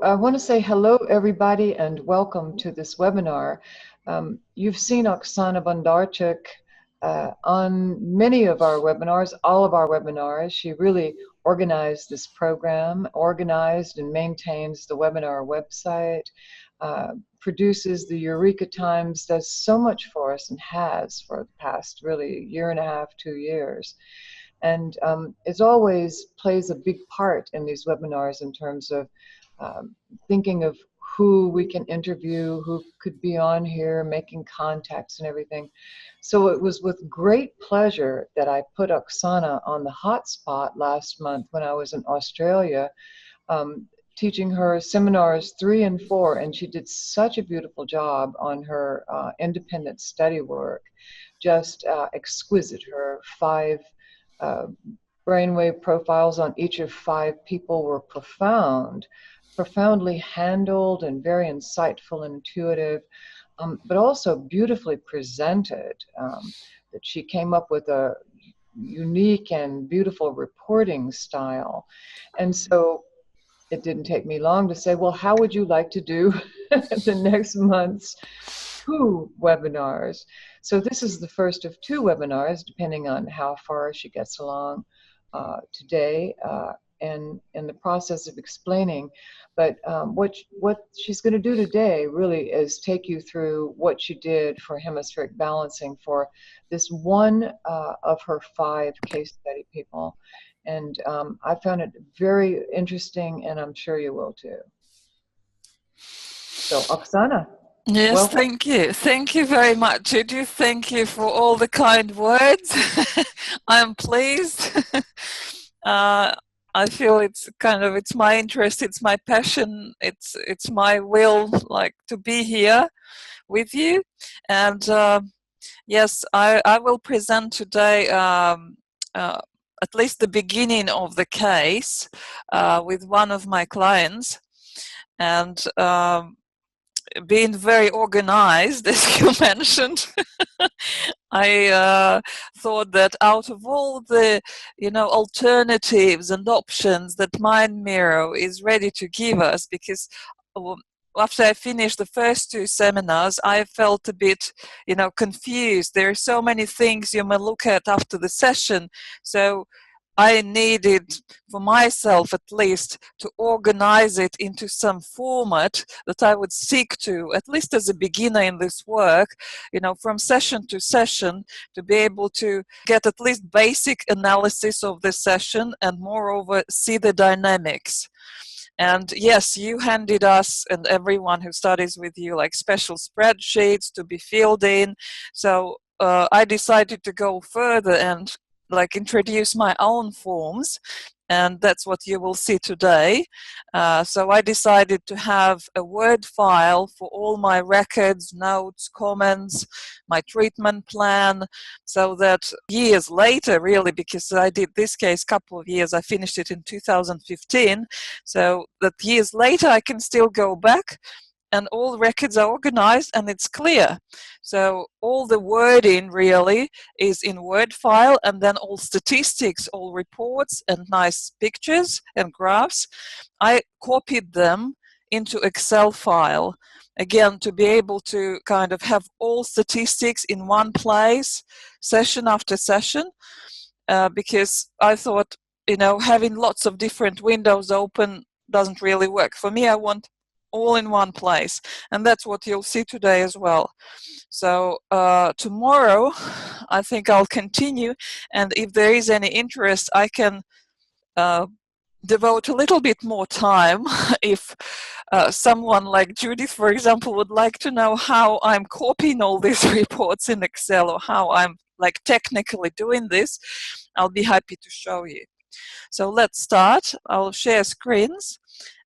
I want to say hello, everybody, and welcome to this webinar. You've seen Oxana Bondarchuk on many of our webinars, all of our webinars. She really organized this program, organized and maintains the webinar website, produces the Eureka Times, does so much for us and has for the past really year and a half, 2 years. And as always, plays a big part in these webinars in terms of thinking of who we can interview, who could be on here, making contacts and everything. So it was with great pleasure that I put Oxana on the hot spot last month when I was in Australia, teaching her seminars 3 and 4, and she did such a beautiful job on her independent study work, just exquisite. Her 5 brainwave profiles on each of 5 people were profoundly handled and very insightful and intuitive, but also beautifully presented. That she came up with a unique and beautiful reporting style. And so it didn't take me long to say, well, how would you like to do the next month's 2 webinars? So this is the first of 2 webinars, depending on how far she gets along today, and in the process of explaining. But what she's going to do today really is take you through what she did for hemispheric balancing for this one of her 5 case study people. And I found it very interesting, and I'm sure you will too. So, Oxana. Yes, welcome. thank you. Thank you very much, Judy. Thank you for all the kind words. I'm pleased. I feel it's my interest, it's my passion, it's my will, like, to be here with you. And yes, I will present today at least the beginning of the case with one of my clients, and being very organized, as you mentioned, I thought that out of all the, alternatives and options that Mind Mirror is ready to give us, because after I finished the first 2 seminars, I felt a bit, confused. There are so many things you may look at after the session. So I needed, for myself at least, to organize it into some format that I would stick to, at least as a beginner in this work, from session to session, to be able to get at least basic analysis of the session and moreover see the dynamics. And yes, you handed us and everyone who studies with you like special spreadsheets to be filled in. So I decided to go further and introduce my own forms, and that's what you will see today. So I decided to have a Word file for all my records, notes, comments, my treatment plan, so that years later, really, because I did this case a couple of years, I finished it in 2015, so that years later I can still go back and all records are organized and it's clear. So all the wording really is in Word file, and then all statistics, all reports and nice pictures and graphs, I copied them into Excel file, again, to be able to kind of have all statistics in one place, session after session, because I thought, having lots of different windows open doesn't really work. For me, I want all in one place, and that's what you'll see today as well. So tomorrow I think I'll continue, and if there is any interest, I can devote a little bit more time if someone like Judith, for example, would like to know how I'm copying all these reports in Excel, or how I'm technically doing this. I'll be happy to show you. So let's start. I'll share screens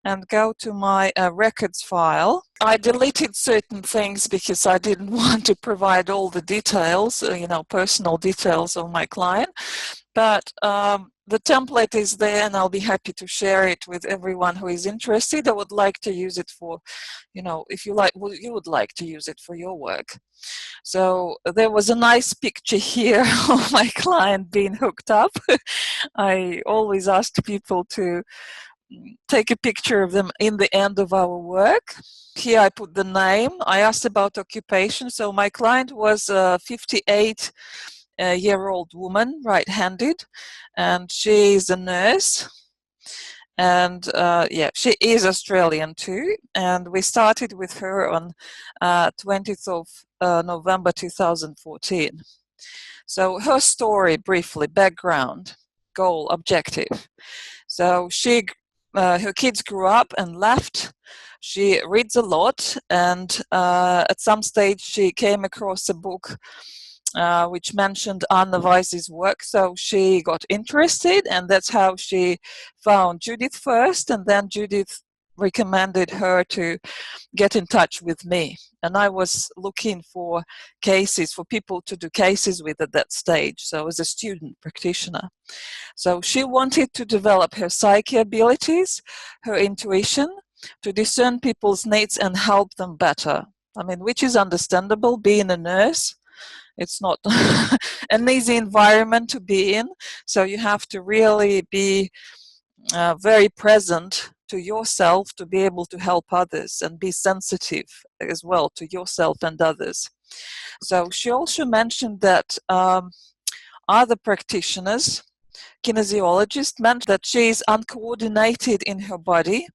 and go to my records file. I deleted certain things because I didn't want to provide all the details, personal details of my client. But the template is there, and I'll be happy to share it with everyone who is interested or would like to use it for, if you would like to use it for your work. So there was a nice picture here of my client being hooked up. I always ask people to take a picture of them in the end of our work. Here I put the name. I asked about occupation. So my client was a 58-year-old woman, right-handed, and she is a nurse. And yeah, she is Australian too. And we started with her on 20th of November 2014. So her story, briefly, background, goal, objective. So her kids grew up and left. She reads a lot, and at some stage she came across a book which mentioned Anna Weiss's work. So she got interested, and that's how she found Judith first, and then Judith recommended her to get in touch with me. And I was looking for cases, for people to do cases with at that stage, so as a student practitioner. So she wanted to develop her psyche abilities, her intuition, to discern people's needs and help them better. I mean, which is understandable, being a nurse. It's not an easy environment to be in, so you have to really be very present to yourself to be able to help others, and be sensitive as well to yourself and others. So she also mentioned that other practitioners, kinesiologists, mentioned that she is uncoordinated in her body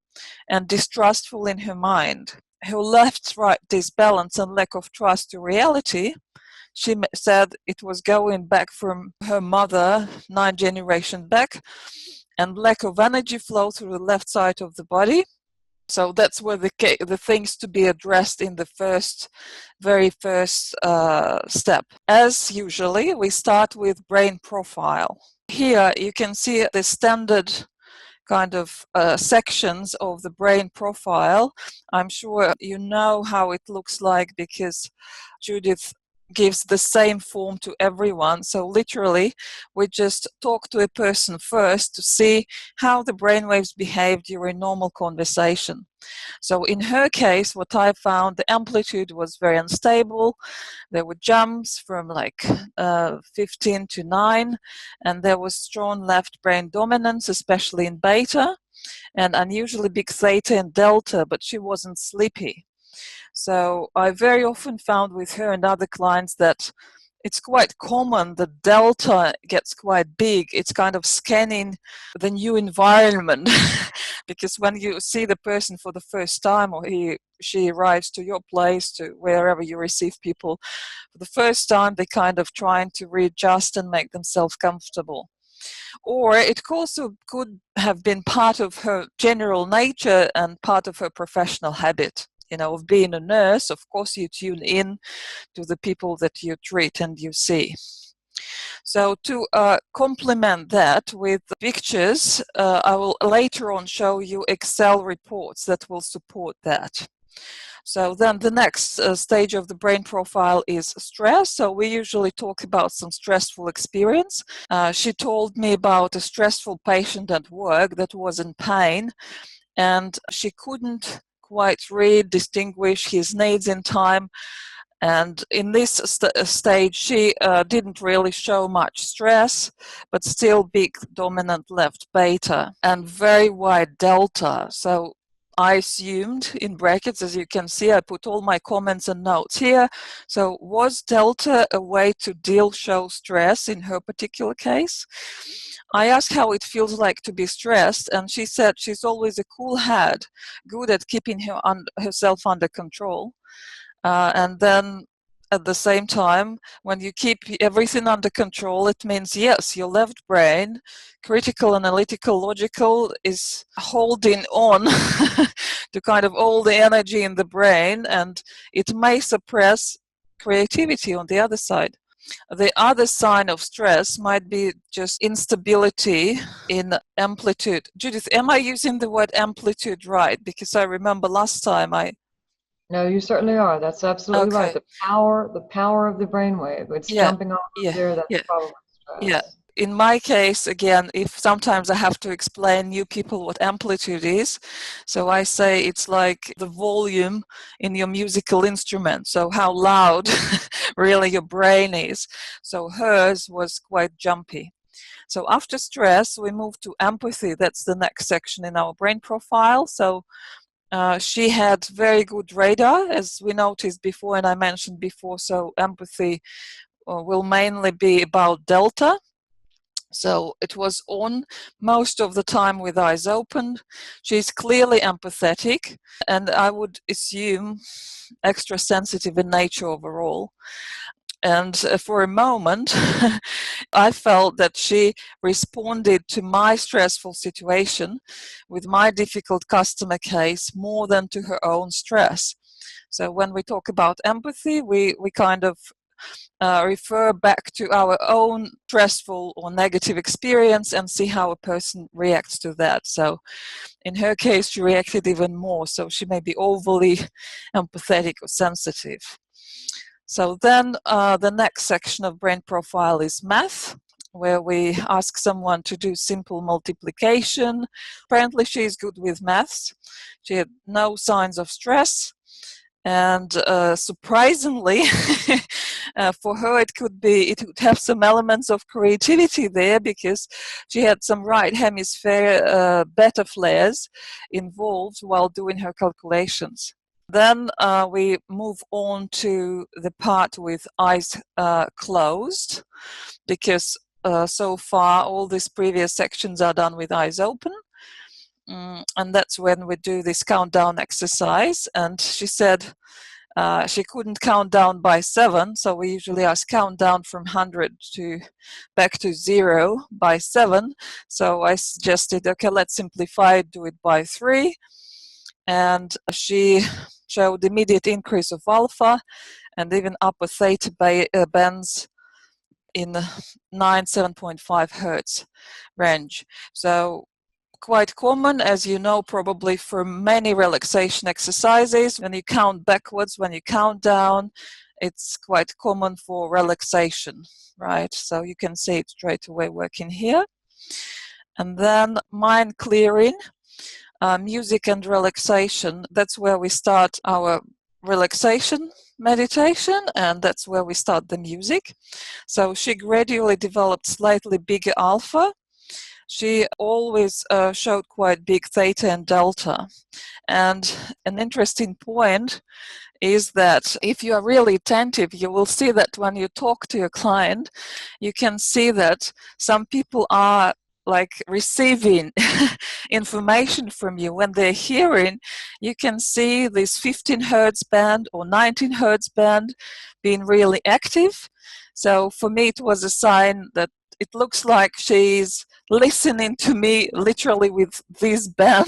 and distrustful in her mind. Her left-right disbalance and lack of trust to reality, she said it was going back from her mother 9 generations back, and lack of energy flow through the left side of the body. So that's where the things to be addressed in the very first step. As usually, we start with brain profile. Here you can see the standard kind of sections of the brain profile. I'm sure you know how it looks like, because Judith gives the same form to everyone. So literally, we just talk to a person first to see how the brainwaves behave during normal conversation. So in her case, what I found, the amplitude was very unstable. There were jumps from like 15 to 9, and there was strong left brain dominance, especially in beta, and unusually big theta and delta, but she wasn't sleepy. So I very often found with her and other clients that it's quite common that delta gets quite big. It's kind of scanning the new environment because when you see the person for the first time, or she arrives to your place, to wherever you receive people for the first time, they're kind of trying to readjust and make themselves comfortable. Or it also could have been part of her general nature and part of her professional habit. You know, of being a nurse, of course you tune in to the people that you treat and you see. So to complement that with pictures, I will later on show you Excel reports that will support that. So then the next stage of the brain profile is stress. So we usually talk about some stressful experience. She told me about a stressful patient at work that was in pain, and she couldn't quite distinguish his needs in time. And in this stage, she didn't really show much stress, but still big dominant left beta and very wide delta. So I assumed, in brackets, as you can see, I put all my comments and notes here. So was delta a way to show stress in her particular case? I asked how it feels like to be stressed, and she said she's always a cool head, good at keeping herself under control. And then at the same time, when you keep everything under control, it means, yes, your left brain, critical, analytical, logical, is holding on to kind of all the energy in the brain, and it may suppress creativity on the other side. The other sign of stress might be just instability in amplitude. Judith, am I using the word amplitude right? Because I remember last time No, you certainly are. That's absolutely okay. right. The power of the brainwave. It's jumping off there. That's probably stress. Yeah. In my case, again, if sometimes I have to explain new people what amplitude is, so I say it's like the volume in your musical instrument, so how loud really your brain is. So hers was quite jumpy. So after stress, we move to empathy. That's the next section in our brain profile. So she had very good radar, as we noticed before and I mentioned before. So empathy will mainly be about delta. So it was on most of the time with eyes open. She's clearly empathetic, and I would assume extra sensitive in nature overall. And for a moment, I felt that she responded to my stressful situation with my difficult customer case more than to her own stress. So when we talk about empathy, we kind of refer back to our own stressful or negative experience and see how a person reacts to that. So in her case, she reacted even more. So she may be overly empathetic or sensitive. So then the next section of brain profile is math, where we ask someone to do simple multiplication. Apparently she is good with maths. She had no signs of stress. And surprisingly, for her it would have some elements of creativity there, because she had some right hemisphere beta flares involved while doing her calculations. Then we move on to the part with eyes closed, because so far all these previous sections are done with eyes open. And that's when we do this countdown exercise. And she said she couldn't count down by 7, so we usually ask count down from 100 to back to 0 by 7. So I suggested, okay, let's simplify it, do it by 3. And she showed immediate increase of alpha and even upper theta bands in 7.5 hertz range. So quite common, as you know, probably for many relaxation exercises. When you count backwards, when you count down, it's quite common for relaxation, right? So you can see it straight away working here. And then mind clearing, music and relaxation. That's where we start our relaxation meditation, and that's where we start the music. So she gradually developed slightly bigger alpha. She always showed quite big theta and delta. And an interesting point is that if you are really attentive, you will see that when you talk to your client, you can see that some people are like receiving information from you. When they're hearing, you can see this 15 hertz band or 19 hertz band being really active. So for me, it was a sign that it looks like she's listening to me literally with this band.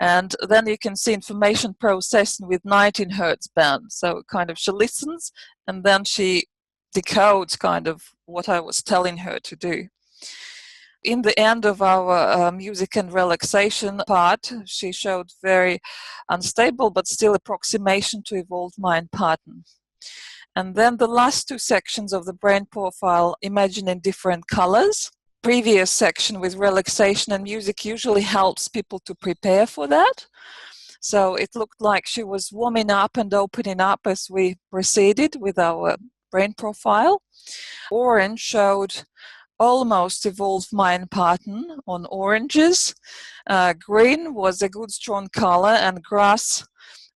And then you can see information processing with 19 hertz band. So kind of she listens and then she decodes kind of what I was telling her to do. In the end of our music and relaxation part, she showed very unstable but still approximation to evolved mind pattern. And then the last 2 sections of the brain profile, imagine in different colors. Previous section with relaxation and music usually helps people to prepare for that. So it looked like she was warming up and opening up as we proceeded with our brain profile. Orange showed almost evolved mind pattern on oranges. Green was a good strong color, and grass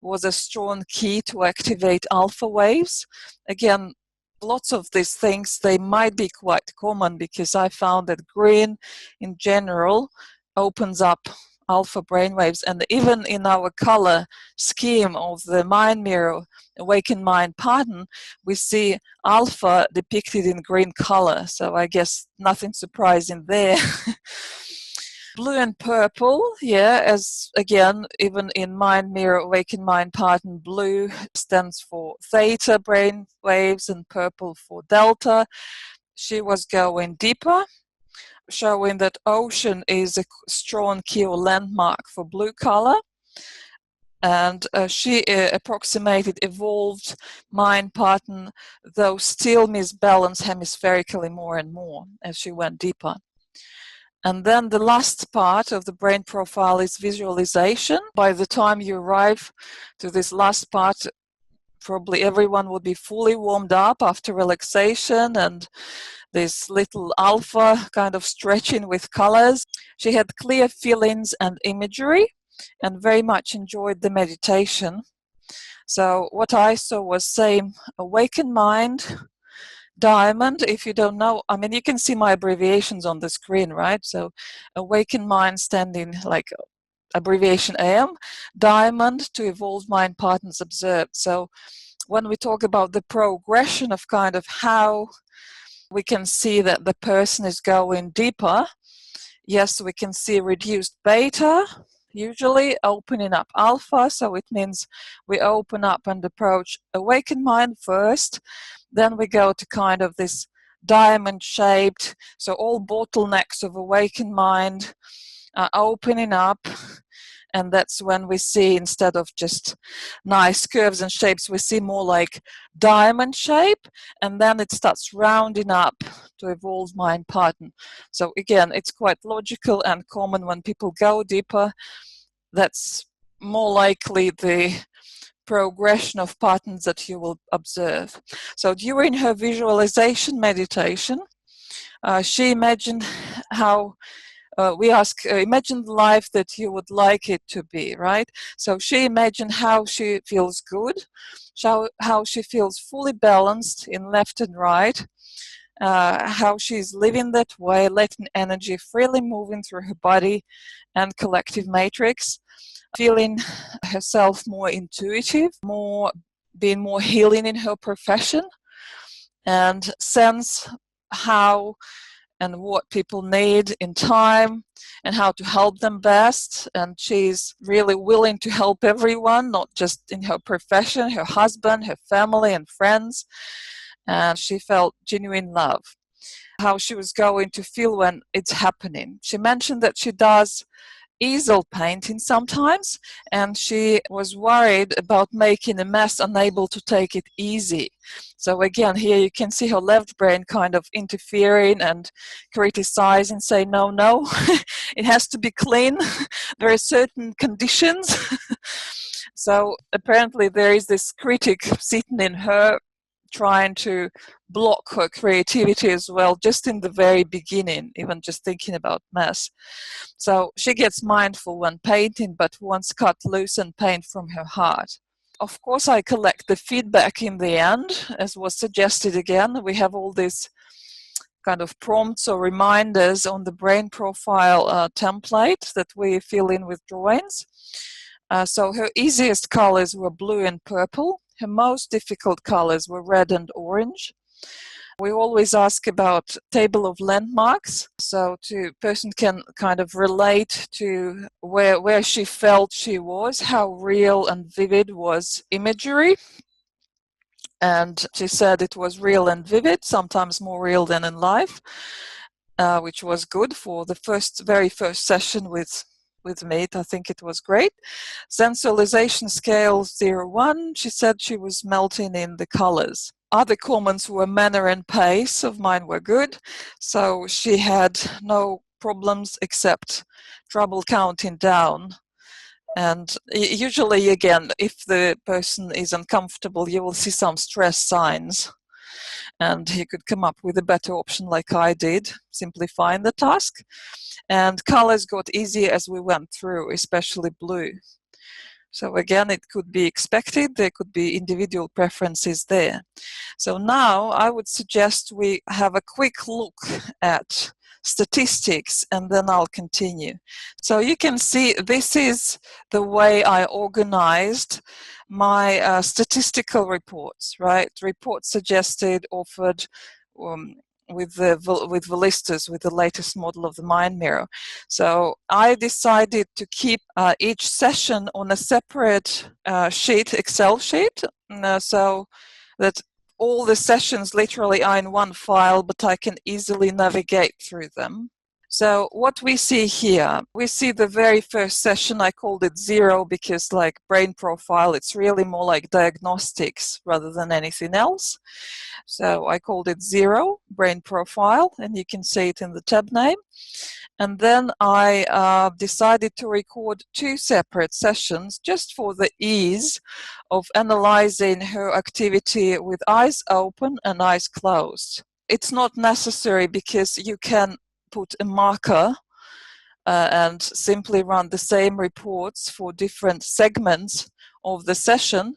was a strong key to activate alpha waves. Again, lots of these things, they might be quite common, because I found that green in general opens up alpha brainwaves. And even in our color scheme of the mind mirror awakened mind pattern, we see alpha depicted in green color. So I guess nothing surprising there. Blue and purple, yeah, as again, even in mind mirror awakened mind pattern, blue stands for theta brain waves and purple for delta. She was going deeper, showing that ocean is a strong key or landmark for blue color. And she approximated evolved mind pattern, though still misbalanced hemispherically more and more as she went deeper. And then the last part of the brain profile is visualization. By the time you arrive to this last part, probably everyone would be fully warmed up after relaxation and this little alpha kind of stretching with colors. She had clear feelings and imagery and very much enjoyed the meditation. So what I saw was same awakened mind, diamond. If you don't know, I mean, you can see my abbreviations on the screen, right? So awakened mind standing like abbreviation IAM, diamond to evolved mind patterns observed. So when we talk about the progression of kind of how we can see that the person is going deeper, yes, we can see reduced beta, usually opening up alpha. So it means we open up and approach awakened mind first, then we go to kind of this diamond shaped, so all bottlenecks of awakened mind are opening up. And that's when we see, instead of just nice curves and shapes, we see more like diamond shape, and then it starts rounding up to evolve mind pattern. So again, it's quite logical and common when people go deeper. That's more likely the progression of patterns that you will observe. So during her visualization meditation, she imagined how we ask, imagine the life that you would like it to be, right? So she imagined how she feels good, how she feels fully balanced in left and right, how she's living that way, letting energy freely moving through her body and collective matrix, feeling herself more intuitive, being more healing in her profession, and sense how and what people need in time and how to help them best. And she's really willing to help everyone, not just in her profession, her husband, her family and friends. And she felt genuine love. How she was going to feel when it's happening. She mentioned that she does easel painting sometimes, and she was worried about making a mess, unable to take it easy. So again, here you can see her left brain kind of interfering and criticizing, say no, it has to be clean. There are certain conditions. So apparently there is this critic sitting in her, trying to block her creativity as well, just in the very beginning, even just thinking about mess. So she gets mindful when painting, but wants cut loose and paint from her heart. Of course, I collect the feedback in the end, as was suggested again. We have all these kind of prompts or reminders on the brain profile template that we fill in with drawings. So her easiest colors were blue and purple. Her most difficult colors were red and orange. We always ask about table of landmarks, so the person can kind of relate to where she felt she was, how real and vivid was imagery. And she said it was real and vivid, sometimes more real than in life, which was good for the very first session with me. I think it was great. Sensualization scale 0-1, she said she was melting in the colors. Other comments were manner and pace of mine were good, so she had no problems except trouble counting down. And usually, again, if the person is uncomfortable, you will see some stress signs. And he could come up with a better option like I did, simplifying the task. And colors got easier as we went through, especially blue. So again, it could be expected, there could be individual preferences there. So now I would suggest we have a quick look at statistics and then I'll continue. So you can see this is the way I organized my statistical reports, right? Reports suggested, offered, with Volistas, with the latest model of the mind mirror. So I decided to keep each session on a separate Excel sheet, so that all the sessions literally are in one file, but I can easily navigate through them. So what we see here, we see the very first session. I called it 0 because, like brain profile, it's really more like diagnostics rather than anything else. So I called it 0, brain profile, and you can see it in the tab name. And then I decided to record 2 separate sessions just for the ease of analyzing her activity with eyes open and eyes closed. It's not necessary because you can put a marker and simply run the same reports for different segments of the session.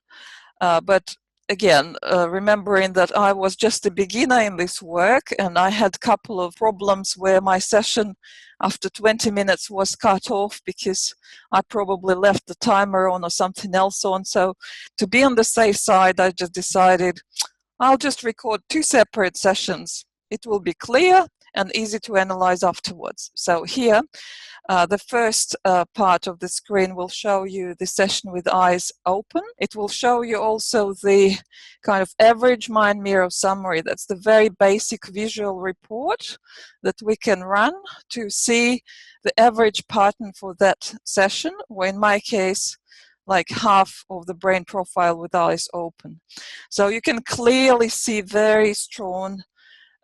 But again, remembering that I was just a beginner in this work and I had a couple of problems where my session after 20 minutes was cut off because I probably left the timer on or something else on. So to be on the safe side, I just decided I'll just record 2 separate sessions. It will be clear and easy to analyze afterwards. So here, the first part of the screen will show you the session with eyes open. It will show you also the kind of average mind mirror summary. That's the very basic visual report that we can run to see the average pattern for that session, or in my case, like half of the brain profile with eyes open. So you can clearly see very strong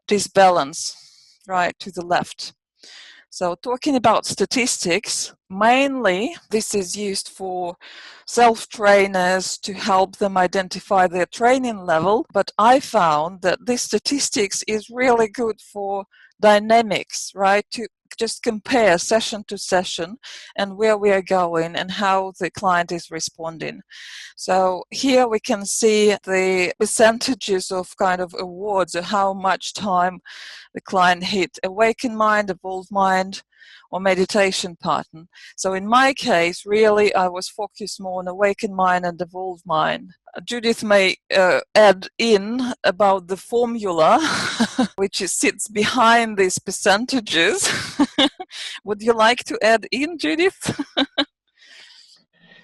disbalance right to the left. So talking about statistics, mainly this is used for self-trainers to help them identify their training level, but I found that this statistics is really good for dynamics, right? To just compare session to session and where we are going and how the client is responding. So here we can see the percentages of kind of awards, or how much time the client hit awakened mind, evolved mind, or meditation pattern. So in my case, really, I was focused more on awakened mind and evolved mind. Judith may add in about the formula, which sits behind these percentages. Would you like to add in, Judith?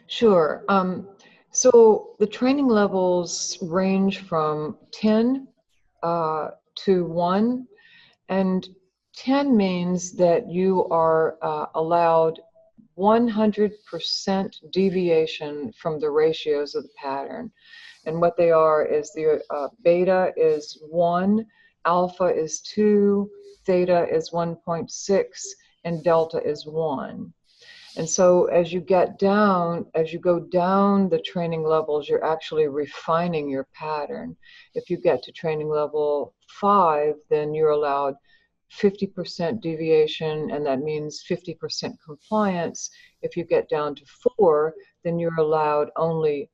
Sure. So the training levels range from 10 to 1, and 10 means that you are allowed 100% deviation from the ratios of the pattern. And what they are is the beta is 1, alpha is 2, theta is 1.6, and delta is 1. And so as you go down the training levels, you're actually refining your pattern. If you get to training level 5, then you're allowed 50% deviation, and that means 50% compliance. If you get down to 4, then you're allowed only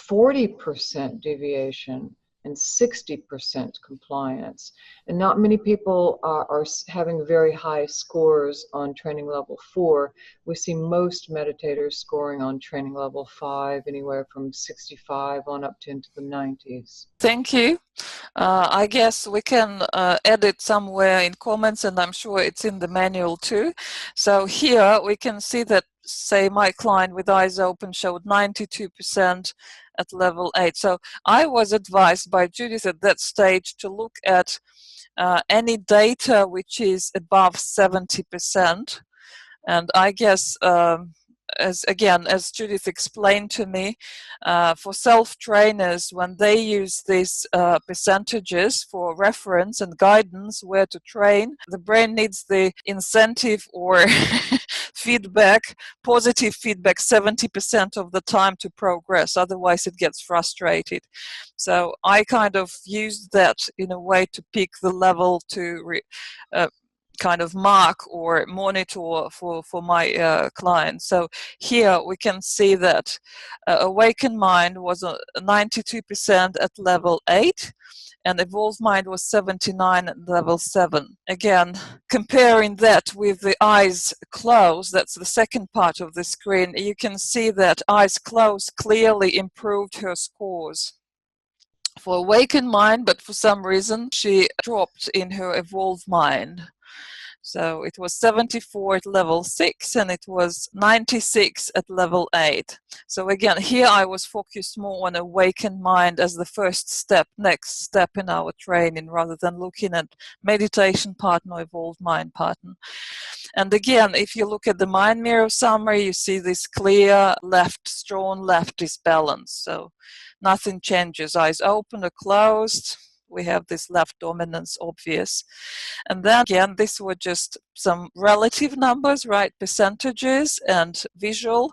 40% deviation and 60% compliance. And not many people are having very high scores on training level 4. We see most meditators scoring on training level 5, anywhere from 65 on up to into the 90s. Thank you. I guess we can edit somewhere in comments, and I'm sure it's in the manual too. So here we can see that, say, my client with eyes open showed 92% at level 8. So I was advised by Judith at that stage to look at any data which is above 70%. And I guess as Judith explained to me, for self-trainers, when they use these percentages for reference and guidance where to train, the brain needs the incentive or feedback, positive feedback 70% of the time to progress, otherwise it gets frustrated. So I kind of used that in a way to pick the level to kind of mark or monitor for my clients. So here we can see that awakened mind was 92% at level 8, and evolved mind was 79 at level 7. Again, comparing that with the eyes closed, that's the second part of the screen, you can see that eyes closed clearly improved her scores for awakened mind, but for some reason she dropped in her evolved mind. So it was 74 at level 6 and it was 96 at level 8. So again, here I was focused more on awakened mind as the first step, next step in our training, rather than looking at meditation pattern or evolved mind pattern. And again, if you look at the mind mirror summary, you see this clear left, strong left disbalance. So nothing changes. Eyes open or closed, we have this left dominance obvious. And then again, these were just some relative numbers, right? Percentages and visual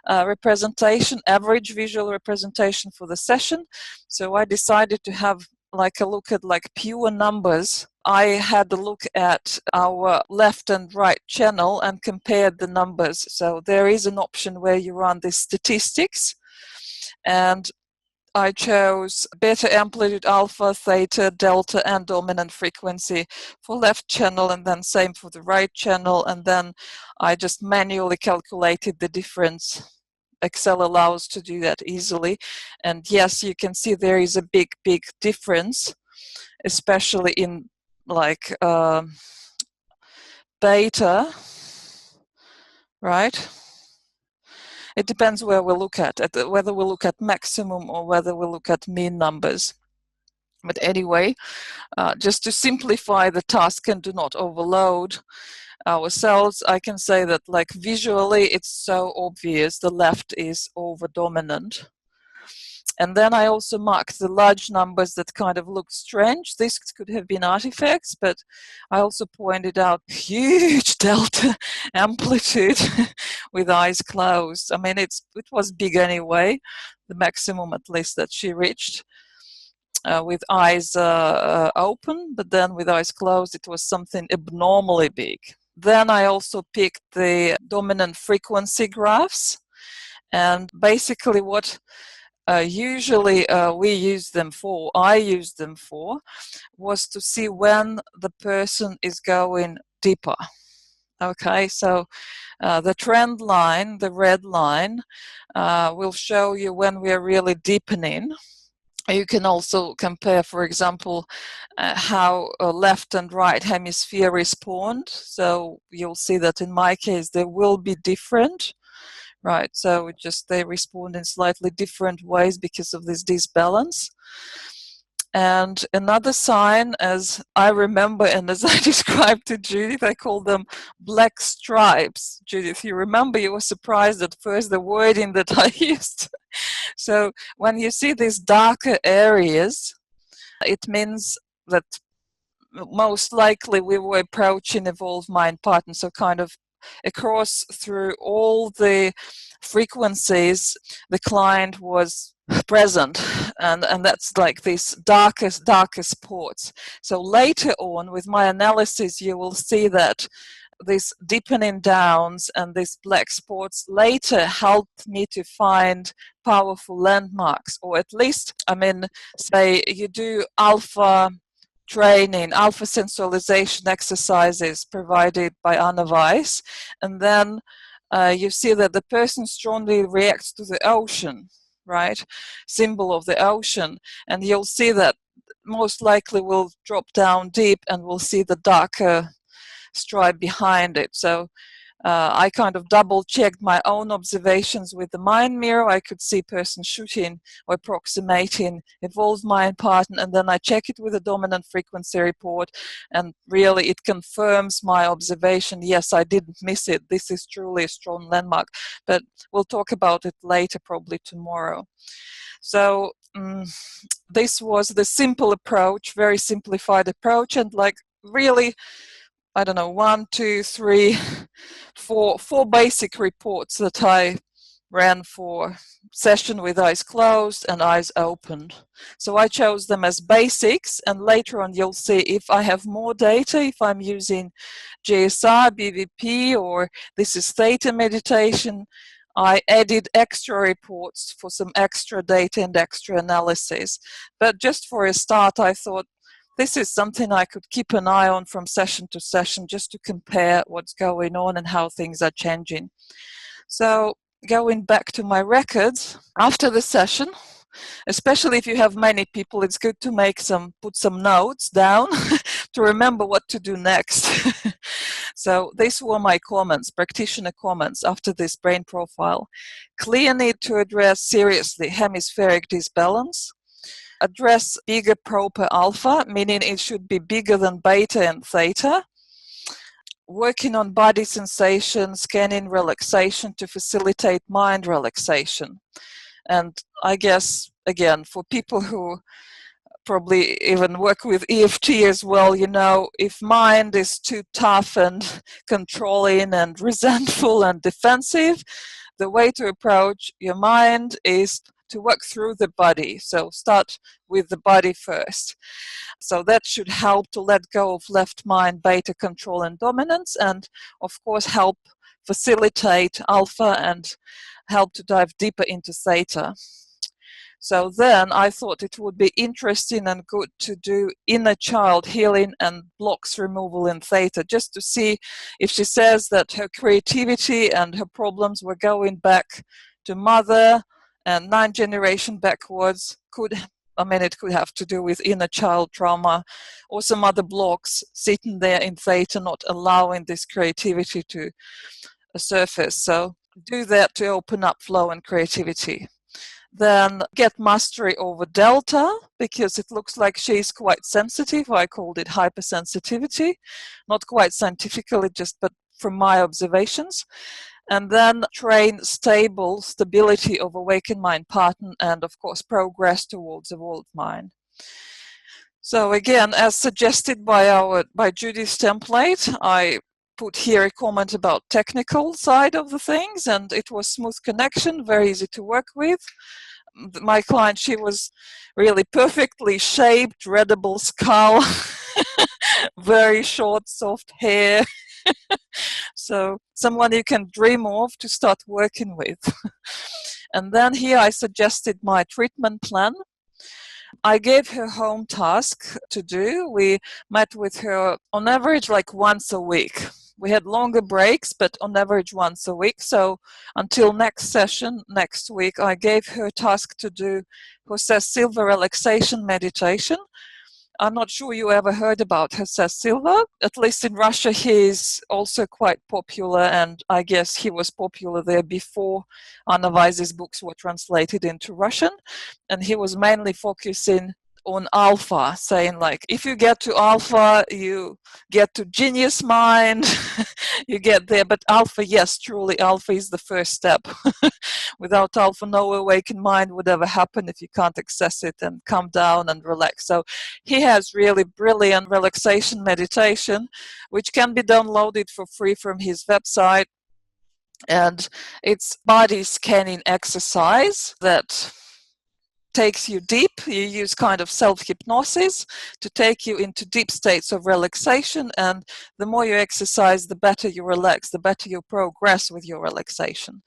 representation, average visual representation for the session. So I decided to have like a look at like pure numbers. I had a look at our left and right channel and compared the numbers. So there is an option where you run the statistics, and I chose beta amplitude, alpha, theta, delta, and dominant frequency for left channel, and then same for the right channel, and then I just manually calculated the difference. Excel allows to do that easily, and yes, you can see there is a big difference, especially in like beta, right? It depends where we look at whether we look at maximum or whether we look at mean numbers. But anyway, just to simplify the task and do not overload ourselves, I can say that like visually it's so obvious the left is over dominant. And then I also marked the large numbers that kind of looked strange. This could have been artifacts, but I also pointed out huge delta amplitude with eyes closed. I mean, it was big anyway, the maximum at least that she reached. With eyes open, but then with eyes closed, it was something abnormally big. Then I also picked the dominant frequency graphs, and basically what usually we use them for, I used them for, was to see when the person is going deeper. Okay, so the trend line, the red line, will show you when we are really deepening. You can also compare, for example, how left and right hemisphere respond. So you'll see that in my case, they will be different, right? So they respond in slightly different ways because of this disbalance. And another sign, as I remember and as I described to Judith, I call them black stripes. Judith, you remember you were surprised at first the wording that I used. So when you see these darker areas, it means that most likely we were approaching evolved mind pattern, so kind of across through all the frequencies the client was present, and that's like these darkest spots. So later on with my analysis you will see that these deepening downs and these black spots later helped me to find powerful landmarks, or at least, I mean, say you do alpha training, alpha sensualization exercises provided by Anna Weiss, and then you see that the person strongly reacts to the ocean, right? Symbol of the ocean, and you'll see that most likely will drop down deep and we'll see the darker stripe behind it. So I kind of double checked my own observations with the mind mirror. I could see person shooting or approximating evolved mind pattern, and then I check it with a dominant frequency report, and really it confirms my observation. Yes, I didn't miss it. This is truly a strong landmark, but we'll talk about it later, probably tomorrow. So this was the simple approach, very simplified approach, and like really, I don't know, 1, 2, 3, 4 basic reports that I ran for session with eyes closed and eyes opened. So I chose them as basics, and later on you'll see if I have more data, if I'm using GSR, BVP, or this is theta meditation, I added extra reports for some extra data and extra analysis. But just for a start, I thought, this is something I could keep an eye on from session to session, just to compare what's going on and how things are changing. So going back to my records, after the session, especially if you have many people, it's good to put some notes down to remember what to do next. So these were my comments, practitioner comments after this brain profile. Clear need to address seriously hemispheric disbalance. Address bigger proper alpha, meaning it should be bigger than beta and theta. Working on body sensation, scanning relaxation to facilitate mind relaxation. And I guess, again, for people who probably even work with EFT as well. You know, if mind is too tough and controlling and resentful and defensive, the way to approach your mind is to work through the body. So start with the body first. So that should help to let go of left mind, beta control and dominance, and of course help facilitate alpha and help to dive deeper into theta. So then I thought it would be interesting and good to do inner child healing and blocks removal in theta, just to see if she says that her creativity and her problems were going back to mother and 9 generations backwards. It could have to do with inner child trauma or some other blocks sitting there in theta, not allowing this creativity to surface. So do that to open up flow and creativity. Then get mastery over delta, because it looks like she's quite sensitive. I called it hypersensitivity, not quite scientifically, but from my observations. And then train stability of awakened mind pattern, and of course progress towards evolved mind. So again, as suggested by Judy's template, I put here a comment about technical side of the things, and it was smooth connection, very easy to work with. My client, she was really perfectly shaped, readable skull, very short, soft hair. So someone you can dream of to start working with. And then here I suggested my treatment plan. I gave her home task to do. We met with her on average like once a week. We had longer breaks, but on average once a week. So until next session, next week, I gave her a task to do Jose Silva relaxation meditation. I'm not sure you ever heard about Jose Silva. At least in Russia, he's also quite popular, and I guess he was popular there before Anna Weiss's books were translated into Russian. And he was mainly focusing on alpha, saying like, if you get to alpha, you get to genius mind, you get there. But alpha, yes, truly, alpha is the first step. Without alpha, no awakened mind would ever happen if you can't access it and calm down and relax. So he has really brilliant relaxation meditation, which can be downloaded for free from his website. And it's body scanning exercise that takes you deep. You use kind of self-hypnosis to take you into deep states of relaxation, and the more you exercise, the better you relax, the better you progress with your relaxation.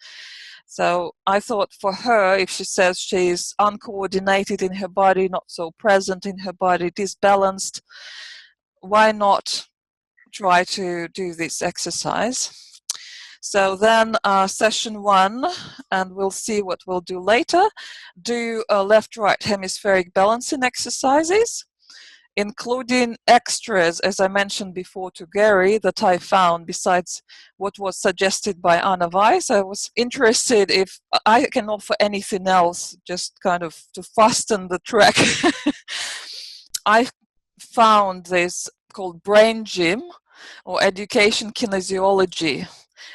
So I thought for her, if she says she's uncoordinated in her body, not so present in her body, disbalanced, why not try to do this exercise? So then session 1, and we'll see what we'll do later, do left-right hemispheric balancing exercises, including extras, as I mentioned before to Gary, that I found besides what was suggested by Anna Weiss. I was interested if I can offer anything else, just kind of to fasten the track. I found this called brain gym or education kinesiology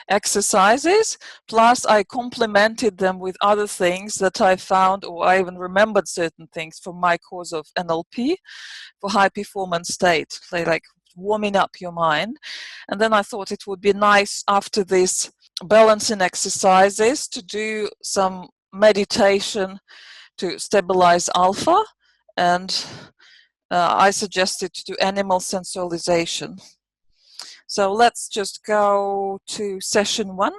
exercises, plus I complemented them with other things that I found, or I even remembered certain things from my course of NLP for high performance state, like warming up your mind. And then I thought it would be nice after this balancing exercises to do some meditation to stabilize alpha, and I suggested to do animal sensualization. So let's just go to session 1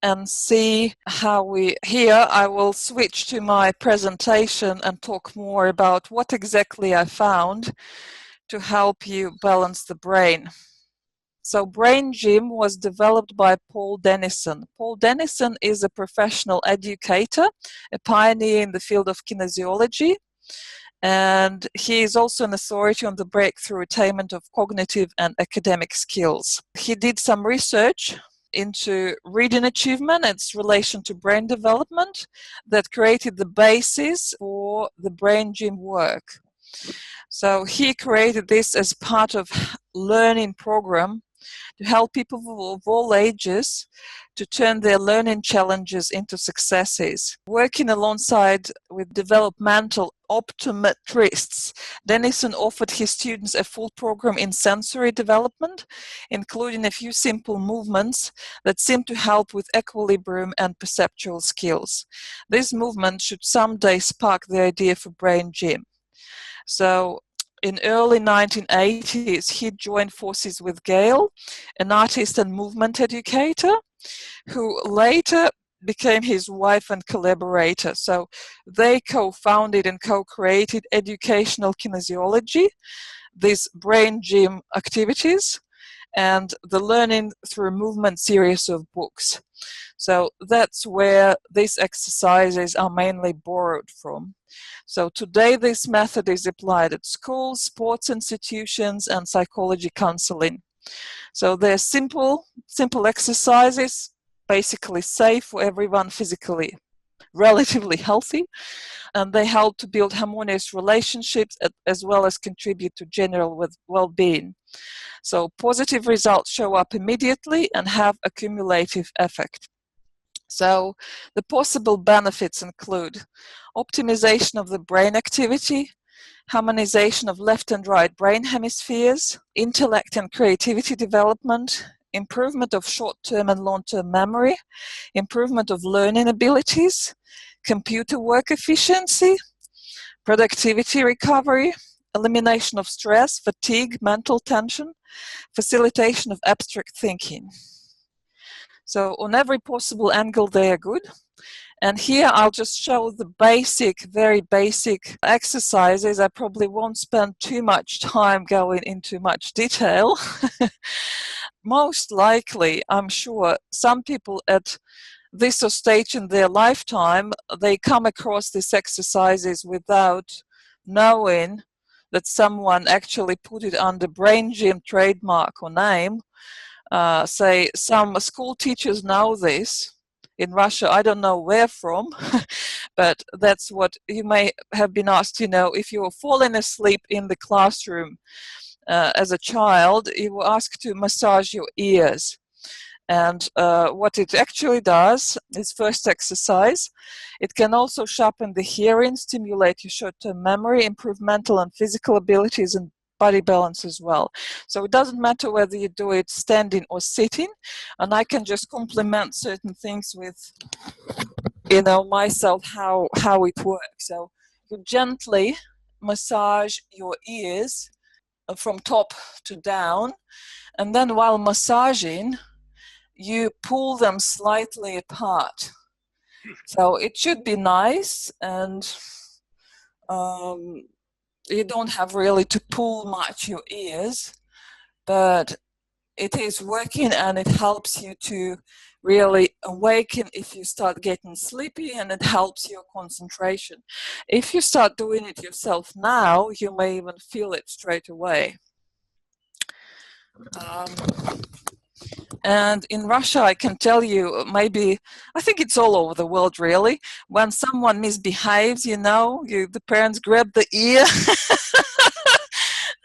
and see how here I will switch to my presentation and talk more about what exactly I found to help you balance the brain. So Brain Gym was developed by Paul Dennison. Paul Dennison is a professional educator, a pioneer in the field of kinesiology, and he is also an authority on the breakthrough attainment of cognitive and academic skills. He did some research into reading achievement and its relation to brain development that created the basis for the Brain Gym work. So he created this as part of learning program to help people of all ages to turn their learning challenges into successes. Working alongside with developmental optometrists, Denison offered his students a full program in sensory development, including a few simple movements that seem to help with equilibrium and perceptual skills. This movement should someday spark the idea for brain gym. So in early 1980s, he joined forces with Gail, an artist and movement educator, who later became his wife and collaborator. So they co-founded and co-created Educational Kinesiology, these brain gym activities, and the Learning Through Movement series of books. So that's where these exercises are mainly borrowed from. So today this method is applied at schools, sports institutions, and psychology counseling. So they're simple exercises, basically safe for everyone, physically relatively healthy, and they help to build harmonious relationships as well as contribute to general well-being. So positive results show up immediately and have a cumulative effect. So the possible benefits include optimization of the brain activity, harmonization of left and right brain hemispheres, intellect and creativity development, improvement of short-term and long-term memory, improvement of learning abilities, computer work efficiency, productivity recovery, elimination of stress, fatigue, mental tension, facilitation of abstract thinking. So on every possible angle they are good. And here I'll just show the basic, very basic exercises. I probably won't spend too much time going into much detail. Most likely, I'm sure, some people at this stage in their lifetime, they come across these exercises without knowing that someone actually put it under brain gym trademark or name. Say some school teachers know this. In Russia, I don't know where from, but that's what you may have been asked, if you were falling asleep in the classroom as a child, you were asked to massage your ears. And what it actually does is first exercise. It can also sharpen the hearing, stimulate your short-term memory, improve mental and physical abilities, and body balance as well. So it doesn't matter whether you do it standing or sitting, and I can just complement certain things with, myself, how it works. So you gently massage your ears from top to down, and then while massaging, you pull them slightly apart. So it should be nice, and you don't have really to pull much your ears, but it is working and it helps you to really awaken if you start getting sleepy, and it helps your concentration. If you start doing it yourself now, you may even feel it straight away. And in Russia, I can tell you, I think it's all over the world really, when someone misbehaves, the parents grab the ear.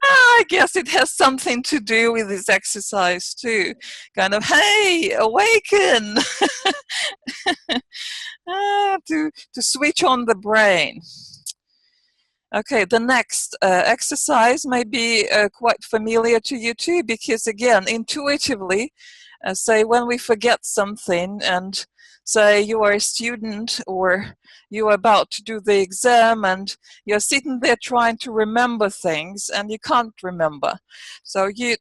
I guess it has something to do with this exercise too. Kind of, hey, awaken! To switch on the brain. Okay, the next exercise may be quite familiar to you too, because again, intuitively, say when we forget something, and say you are a student or you are about to do the exam and you're sitting there trying to remember things and you can't remember. So you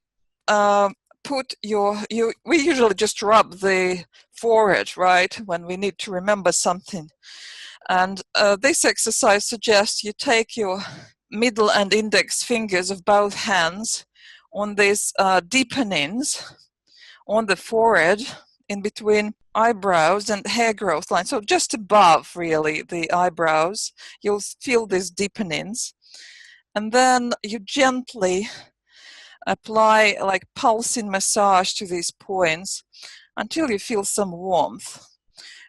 we usually just rub the forehead, right, when we need to remember something. And this exercise suggests you take your middle and index fingers of both hands on these deepenings on the forehead in between eyebrows and hair growth line. So just above, really, the eyebrows, you'll feel these deepenings. And then you gently apply like pulsing massage to these points until you feel some warmth.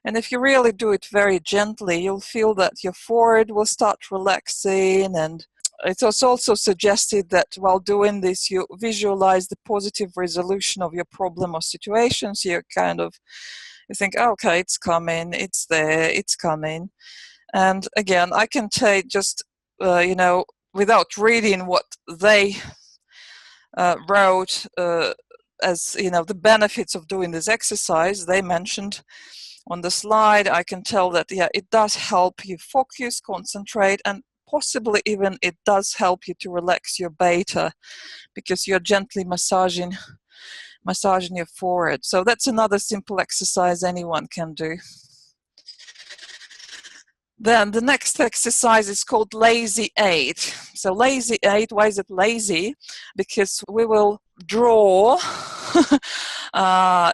And if you really do it very gently, you'll feel that your forehead will start relaxing and it was also suggested that while doing this, you visualize the positive resolution of your problem or situation. So you think, okay, it's coming, it's there, it's coming. And again, I can take just, without reading what they wrote as, the benefits of doing this exercise, they mentioned on the slide, I can tell that, yeah, it does help you focus, concentrate, and possibly even it does help you to relax your beta because you're gently massaging your forehead. So that's another simple exercise anyone can do. Then the next exercise is called Lazy 8. So Lazy 8, why is it lazy? Because we will draw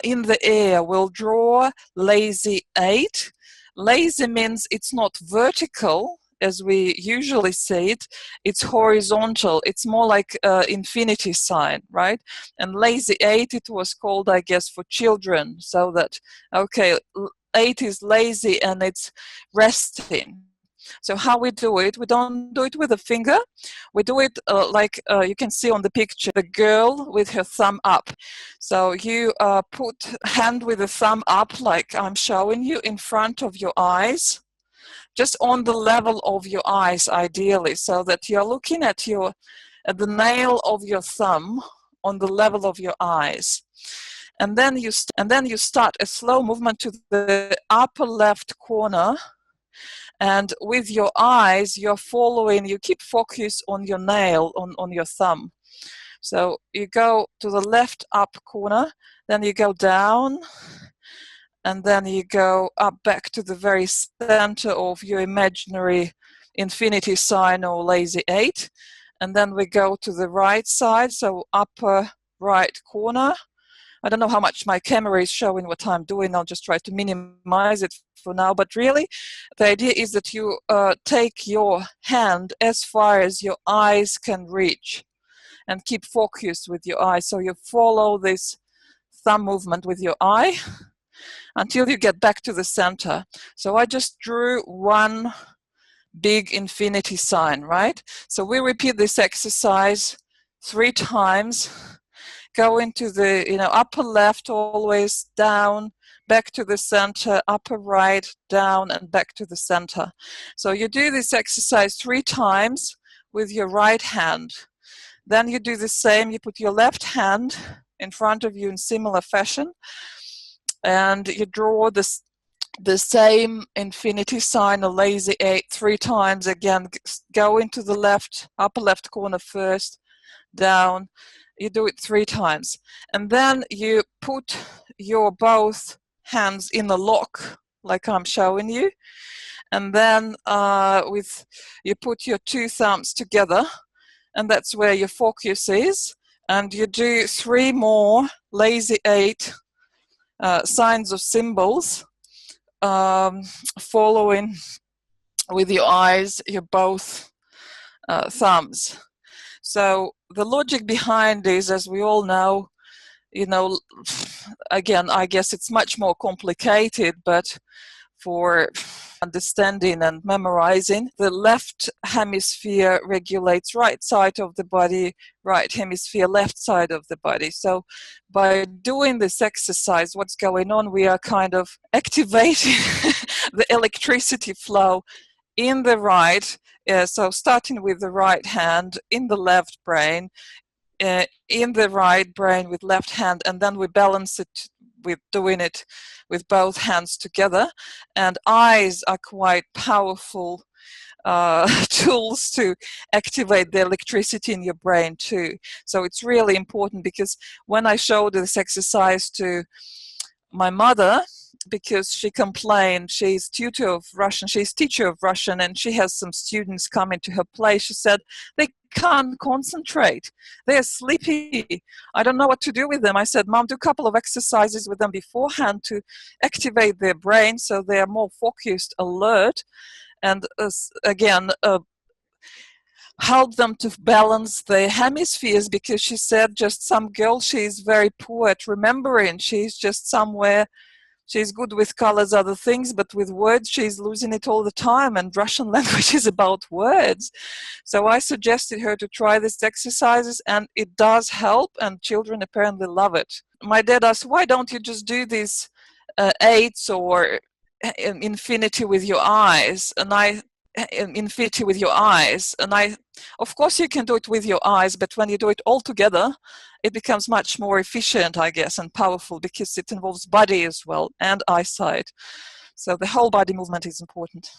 in the air, we'll draw Lazy 8. Lazy means it's not vertical as we usually see it, it's horizontal. It's more like infinity sign, right? And Lazy 8, it was called, I guess, for children, so that, okay, 8 is lazy and it's resting. So how we do it, we don't do it with a finger. We do it like you can see on the picture, the girl with her thumb up. So you put hand with the thumb up, like I'm showing you, in front of your eyes, just on the level of your eyes, ideally, so that you're looking at the nail of your thumb on the level of your eyes. And then you start a slow movement to the upper left corner, and with your eyes you're following, you keep focus on your nail, on your thumb. So you go to the left up corner, then you go down, and then you go up back to the very center of your imaginary infinity sign or Lazy 8, and then we go to the right side, so upper right corner. I don't know how much my camera is showing what I'm doing. I'll just try to minimize it for now. But really, the idea is that you take your hand as far as your eyes can reach and keep focused with your eyes. So you follow this thumb movement with your eye until you get back to the center. So I just drew one big infinity sign, right? So we repeat this exercise 3 times. Go into the upper left, always down, back to the center, upper right, down, and back to the center. So you do this exercise 3 times with your right hand. Then you do the same. You put your left hand in front of you in similar fashion, and you draw the same infinity sign, a Lazy 8, 3 times. Again, go into the upper left corner first, down. You do it 3 times, and then you put your both hands in a lock, like I'm showing you, and then you put your 2 thumbs together, and that's where your focus is, and you do 3 more Lazy 8 signs of symbols, following with your eyes your both thumbs. So the logic behind this, as we all know, again, I guess it's much more complicated, but for understanding and memorizing, the left hemisphere regulates right side of the body, right hemisphere left side of the body. So by doing this exercise, what's going on, we are kind of activating the electricity flow in the right, so starting with the right hand in the left brain, in the right brain with left hand, and then we balance it with doing it with both hands together. And eyes are quite powerful tools to activate the electricity in your brain too. So it's really important, because when I showed this exercise to my mother, because she complained, she's teacher of Russian, and she has some students coming to her place. She said they can't concentrate, they're sleepy, I don't know what to do with them. I said, Mom, do a couple of exercises with them beforehand to activate their brain so they are more focused, alert, and again help them to balance the hemispheres, because she said just some girl, she's very poor at remembering, she's just somewhere she's good with colors, other things, but with words she's losing it all the time, and Russian language is about words. So I suggested her to try these exercises, and it does help, and children apparently love it. My dad asked, why don't you just do these eights or infinity with your eyes? And infinity with your eyes. And of course you can do it with your eyes, but when you do it all together, it becomes much more efficient, I guess, and powerful, because it involves body as well and eyesight. So the whole body movement is important.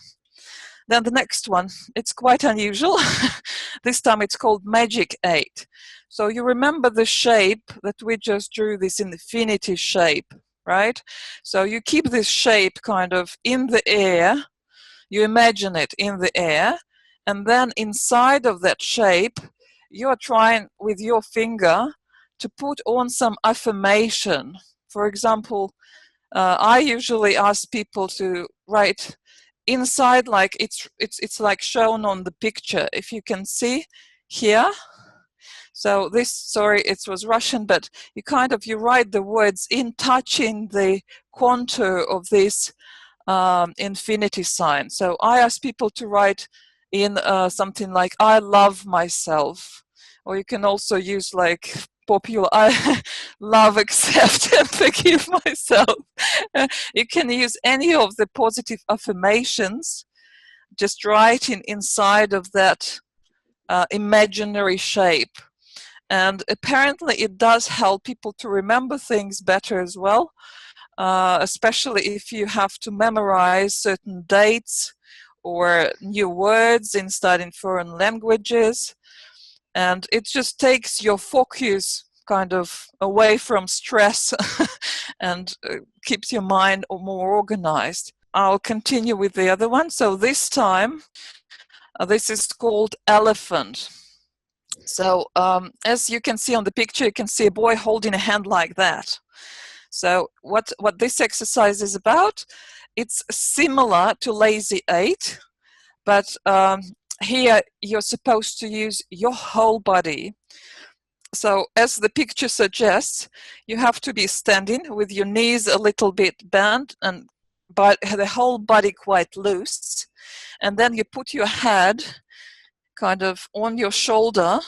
Then the next one, it's quite unusual. This time it's called Magic 8. So you remember the shape that we just drew, this infinity shape, right? So you keep this shape kind of in the air. You imagine it in the air, and then inside of that shape, you're trying with your finger to put on some affirmation. For example, I usually ask people to write inside, like it's like shown on the picture, if you can see here. So this, sorry, it was Russian, but you write the words in, touching the contour of this infinity sign. So I ask people to write in something like, I love myself. Or you can also use like popular, I love, accept, and forgive myself. You can use any of the positive affirmations, just writing inside of that imaginary shape. And apparently it does help people to remember things better as well. Especially if you have to memorize certain dates or new words in studying foreign languages. And it just takes your focus kind of away from stress and keeps your mind more organized. I'll continue with the other one. So this time, this is called Elephant. So as you can see on the picture, you can see a boy holding a hand like that. So what this exercise is about, it's similar to Lazy 8, but here you're supposed to use your whole body. So as the picture suggests, you have to be standing with your knees a little bit bent and but the whole body quite loose. And then you put your head kind of on your shoulder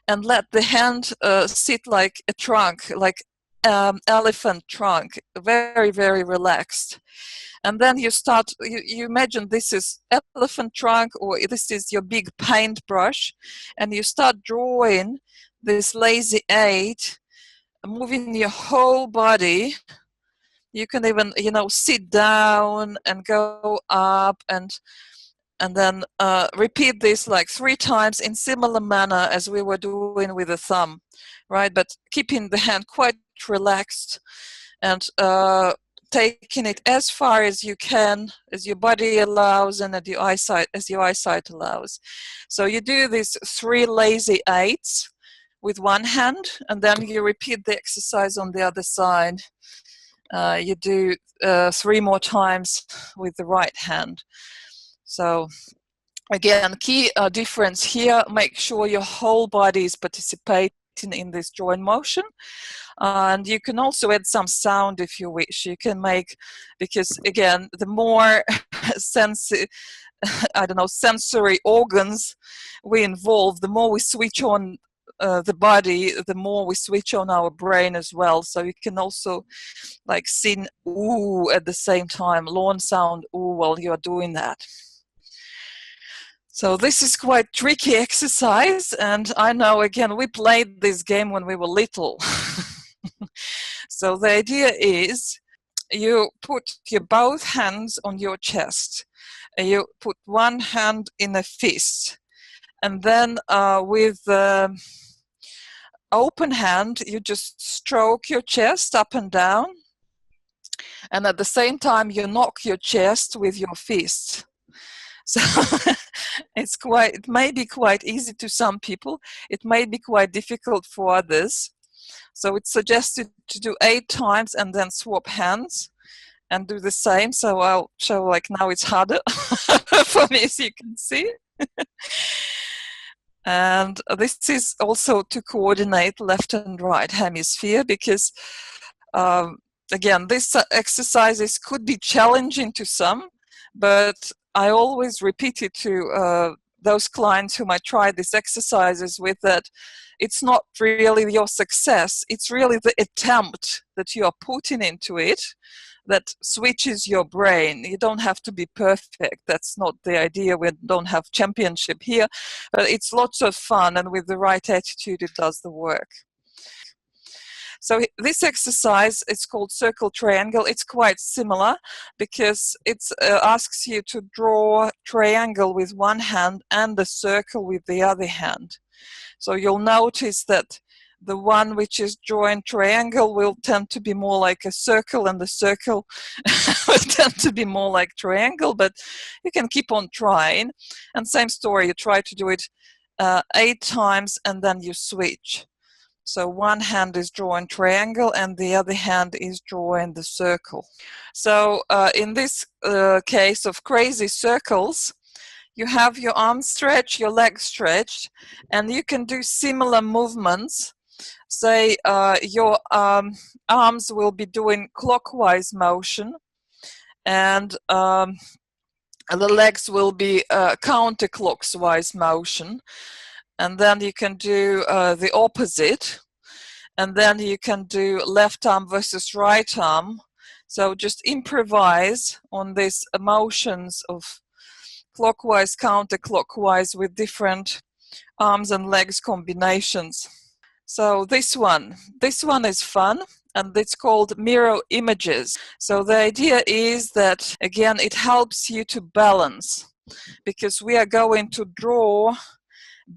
and let the hand sit like a trunk, like elephant trunk, very, very relaxed. And then you start, you imagine this is elephant trunk, or this is your big paintbrush, and you start drawing this Lazy 8, moving your whole body. You can even, sit down and go up, and then repeat this like 3 times in similar manner as we were doing with the thumb, right? But keeping the hand quite relaxed and taking it as far as you can, as your body allows and as your eyesight allows. So you do these 3 Lazy 8s with one hand, and then you repeat the exercise on the other side. You do 3 more times with the right hand. So again, key difference here, make sure your whole body is participating in this joint motion. And you can also add some sound if you wish. You can make, because again, the more sensory organs we involve, the more we switch on the body, the more we switch on our brain as well. So you can also like sing ooh at the same time, lawn sound ooh while you're doing that. So this is quite tricky exercise, and I know, again, we played this game when we were little. So the idea is you put your both hands on your chest. You put one hand in a fist, and then with the open hand, you just stroke your chest up and down, and at the same time, you knock your chest with your fist. So it may be quite easy to some people. It may be quite difficult for others. So it's suggested to do 8 times and then swap hands and do the same. So I'll show, like, now it's harder for me, as you can see. And this is also to coordinate left and right hemisphere, because again, these exercises could be challenging to some, but I always repeat it to those clients whom I try these exercises with, that it's not really your success, it's really the attempt that you are putting into it that switches your brain. You don't have to be perfect. That's not the idea. We don't have championship here, but it's lots of fun, and with the right attitude, it does the work. So this exercise, it's called circle triangle. It's quite similar because it asks you to draw a triangle with one hand and a circle with the other hand. So you'll notice that the one which is drawing triangle will tend to be more like a circle, and the circle will tend to be more like triangle, but you can keep on trying. And same story, you try to do it 8 times and then you switch. So one hand is drawing triangle and the other hand is drawing the circle. So in this case of crazy circles, you have your arms stretched, your legs stretched, and you can do similar movements. Say your arms will be doing clockwise motion, and the legs will be counterclockwise motion. And then you can do the opposite, and then you can do left arm versus right arm. So just improvise on these motions of clockwise, counterclockwise with different arms and legs combinations. So this one is fun, and it's called mirror images. So the idea is that, again, it helps you to balance, because we are going to draw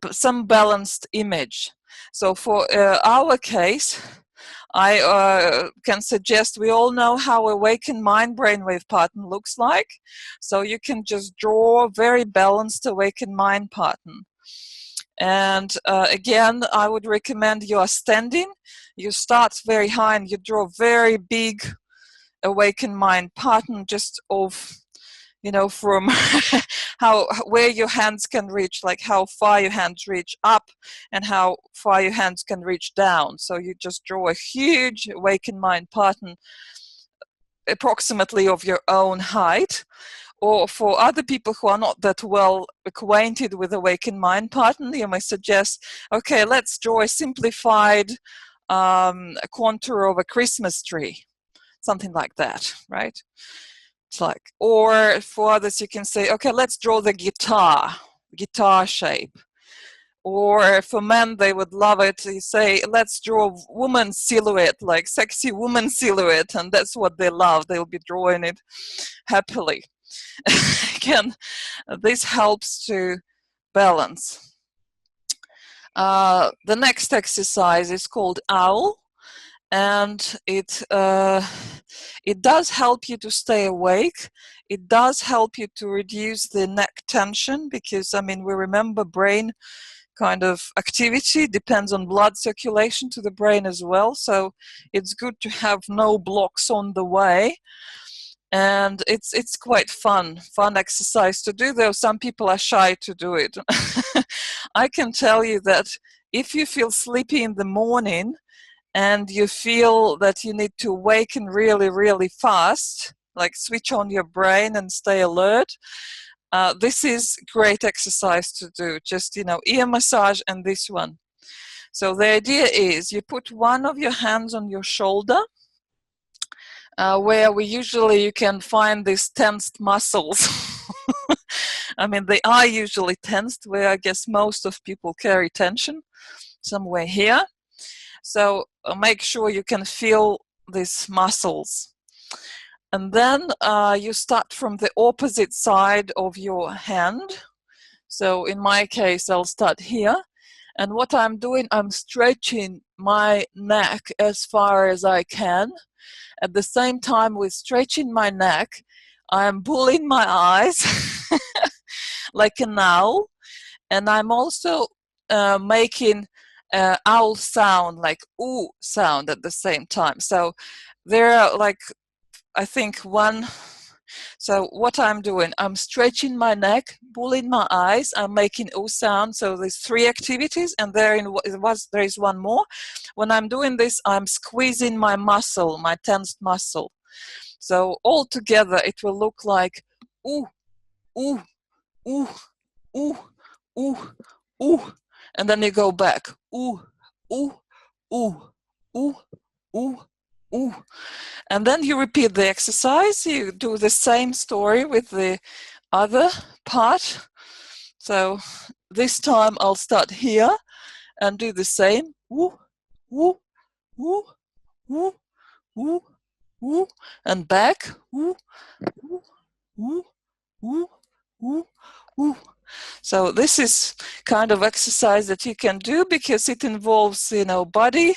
some balanced image. So for our case, I can suggest, we all know how awakened mind brainwave pattern looks like. So you can just draw a very balanced awakened mind pattern. And again, I would recommend you are standing. You start very high and you draw very big awakened mind pattern, just of, you know, from where your hands can reach, like how far your hands reach up and how far your hands can reach down. So you just draw a huge awakened mind pattern approximately of your own height. Or for other people who are not that well acquainted with awakened mind pattern, you may suggest, okay, let's draw a simplified contour of a Christmas tree, something like that, right? It's like, or for others, you can say, okay, let's draw the guitar shape. Or for men, they would love it. You say, let's draw a woman silhouette, like sexy woman silhouette, and that's what they love. They'll be drawing it happily. Again, this helps to balance. The next exercise is called OWL, and it does help you to stay awake. It does help you to reduce the neck tension, because, I mean, we remember brain kind of activity depends on blood circulation to the brain as well, so it's good to have no blocks on the way. And it's quite fun exercise to do, though some people are shy to do it. I can tell you that if you feel sleepy in the morning and you feel that you need to awaken really, really fast, like switch on your brain and stay alert, this is great exercise to do. Just, you know, ear massage and this one. So the idea is you put one of your hands on your shoulder, where you can find these tensed muscles. I mean, they are usually tensed, where I guess most of people carry tension, somewhere here. So make sure you can feel these muscles. And then you start from the opposite side of your hand. So in my case, I'll start here. And what I'm doing, I'm stretching my neck as far as I can. At the same time, with stretching my neck, I'm pulling my eyes like an owl, and I'm also making owl sound, like ooh sound at the same time. So there are, like, I think So what I'm doing, I'm stretching my neck, pulling my eyes, I'm making O sound. So there's 3 activities, and there is one more. When I'm doing this, I'm squeezing my muscle, my tensed muscle. So all together, it will look like ooh, ooh, ooh, ooh, ooh, ooh, and then you go back, ooh, ooh, ooh, ooh, ooh, ooh. And then you repeat the exercise. You do the same story with the other part. So this time I'll start here and do the same. Woo, woo, woo, woo, woo, woo, and back. Woo, woo, woo, woo, woo, woo. So this is kind of exercise that you can do because it involves, body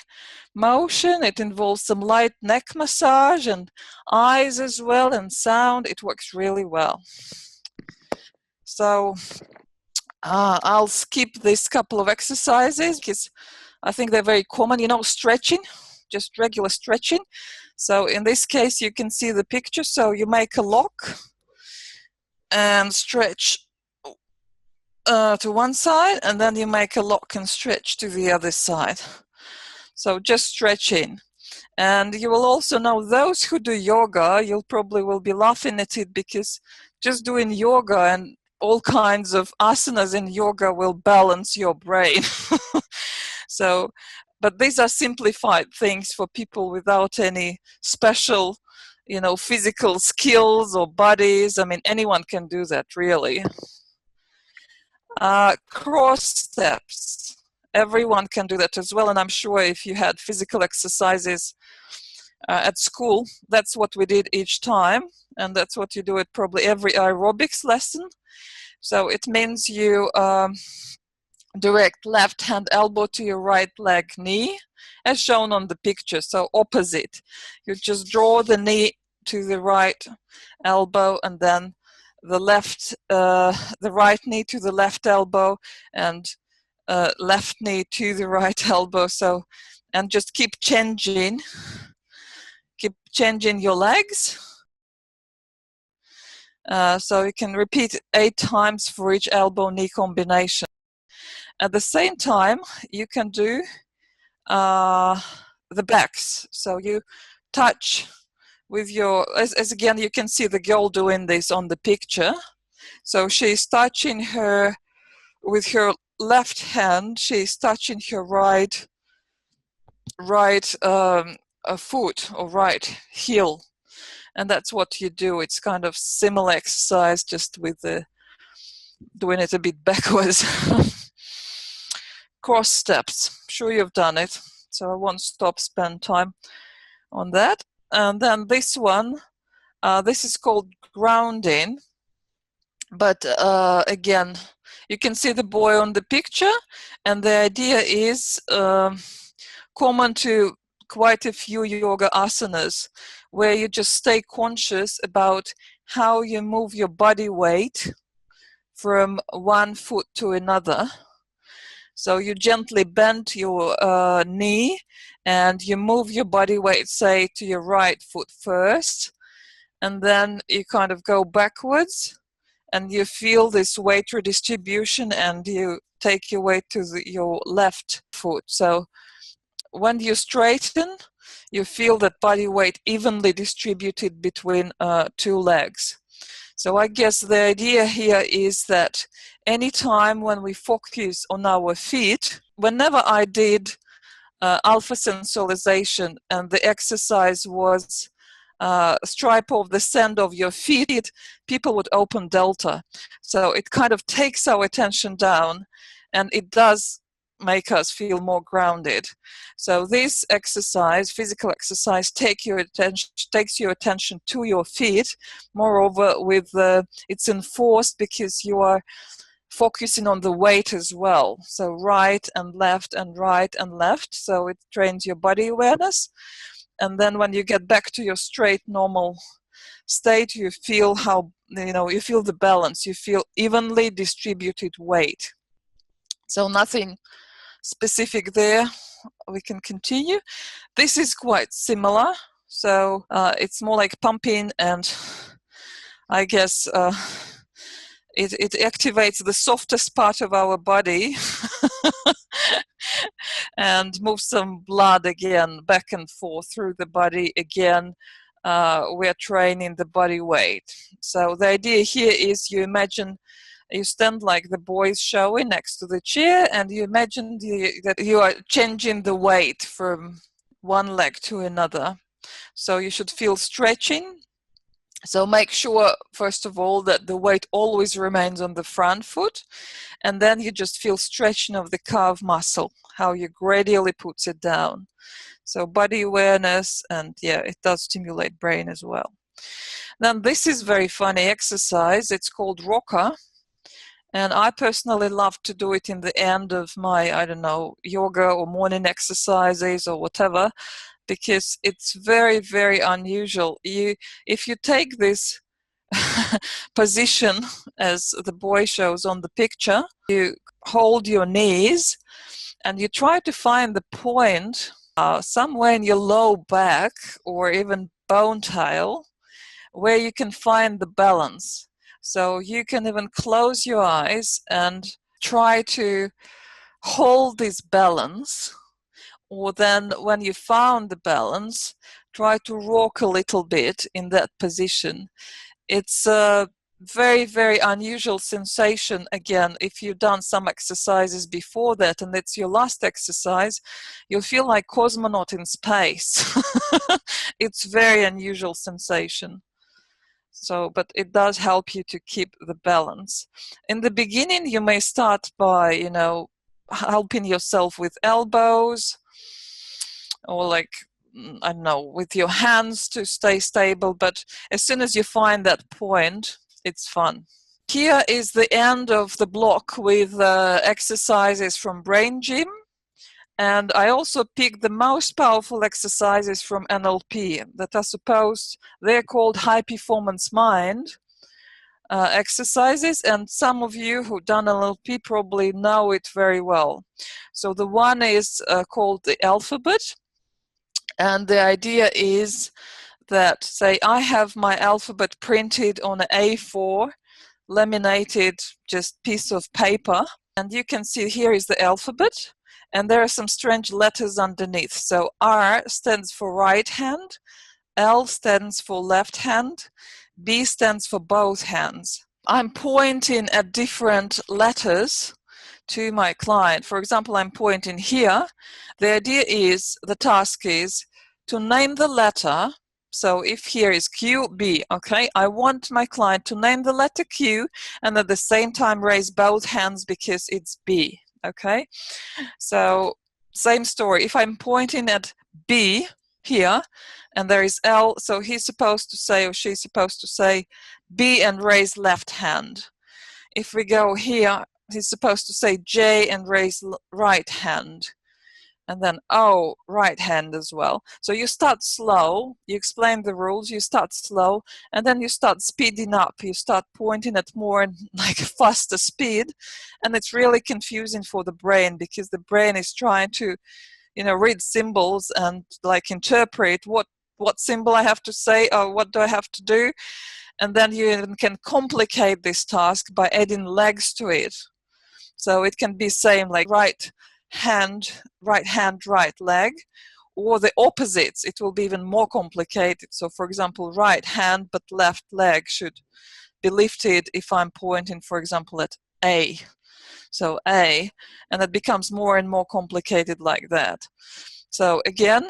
motion. It involves some light neck massage and eyes as well, and sound. It works really well. So I'll skip this couple of exercises because I think they're very common. Stretching, just regular stretching. So in this case, you can see the picture. So you make a lock and stretch to one side, and then you make a lock and stretch to the other side. So just stretching. And you will also know, those who do yoga, you'll probably will be laughing at it, because just doing yoga and all kinds of asanas in yoga will balance your brain. So, but these are simplified things for people without any special, physical skills or bodies. I mean, anyone can do that, really. Cross steps. Everyone can do that as well. And I'm sure if you had physical exercises at school, that's what we did each time. And that's what you do at probably every aerobics lesson. So it means you direct left hand elbow to your right leg knee, as shown on the picture. So opposite. You just draw the knee to the right elbow, and then the right knee to the left elbow, and left knee to the right elbow. So, and just keep changing your legs. So you can repeat 8 times for each elbow-knee combination. At the same time, you can do the backs. So you touch with your, as again, you can see the girl doing this on the picture. So she's touching her, with her left hand, she's touching her right foot or right heel. And that's what you do. It's kind of similar exercise, just with doing it a bit backwards. Cross steps. I'm sure you've done it, so I won't spend time on that. And then this one, this is called grounding. But again, you can see the boy on the picture, and the idea is common to quite a few yoga asanas, where you just stay conscious about how you move your body weight from one foot to another. So you gently bend your knee, and you move your body weight, say, to your right foot first, and then you kind of go backwards, and you feel this weight redistribution, and you take your weight to your left foot. So when you straighten, you feel that body weight evenly distributed between 2 legs. So I guess the idea here is that anytime when we focus on our feet, whenever I did alpha sensorization and the exercise was stripe off the sand of your feet, people would open delta. So it kind of takes our attention down, and it does make us feel more grounded. So this exercise, physical exercise, takes your attention to your feet. Moreover, it's enforced because you are focusing on the weight as well. So right and left and right and left. So it trains your body awareness. And then when you get back to your straight, normal state, you feel you feel the balance. You feel evenly distributed weight. So nothing specific there. We can continue. This is quite similar. So it's more like pumping and I guess it activates the softest part of our body and moves some blood again back and forth through the body again. We're training the body weight. So the idea here is you imagine you stand like the boys showing next to the chair, and you imagine that you are changing the weight from one leg to another. So you should feel stretching. So make sure, first of all, that the weight always remains on the front foot, and then you just feel stretching of the calf muscle, how you gradually puts it down. So body awareness, and yeah, it does stimulate brain as well. Then this is very funny exercise. It's called rocker. And I personally love to do it in the end of my, I don't know, yoga or morning exercises or whatever, because it's very, very unusual. If you take this position as the boy shows on the picture, you hold your knees and you try to find the point somewhere in your low back or even bone tail where you can find the balance. So you can even close your eyes and try to hold this balance, or then when you found the balance, try to rock a little bit in that position. It's a very, very unusual sensation. Again, if you've done some exercises before that and it's your last exercise, you'll feel like cosmonaut in space. It's very unusual sensation. So, but it does help you to keep the balance. In the beginning, you may start by, helping yourself with elbows, or like, I don't know, with your hands to stay stable. But as soon as you find that point, it's fun. Here is the end of the block with exercises from Brain Gym. And I also picked the most powerful exercises from NLP that are they're called high performance mind exercises. And some of you who've done NLP probably know it very well. So the one is called the alphabet. And the idea is that, say, I have my alphabet printed on an A4 laminated just piece of paper. And you can see here is the alphabet. And there are some strange letters underneath. So R stands for right hand, L stands for left hand, B stands for both hands. I'm pointing at different letters to my client. For example, I'm pointing here. The idea is, the task is to name the letter. So if here is Q, B, okay, I want my client to name the letter Q and at the same time raise both hands because it's B, okay? So same story. If I'm pointing at B here and there is L, so he's supposed to say, or she's supposed to say B and raise left hand. If we go here, he's supposed to say J and raise right hand. And then O, right hand as well. So you start slow, you explain the rules, you start slow, and then you start speeding up. You start pointing at more like a faster speed, and it's really confusing for the brain because the brain is trying to, read symbols and like interpret what symbol I have to say or what do I have to do. And then you even can complicate this task by adding legs to it. So it can be same like right hand, right leg, or the opposites. It will be even more complicated. So for example, right hand but left leg should be lifted if I'm pointing, for example, at A. So A, and it becomes more and more complicated like that. So again,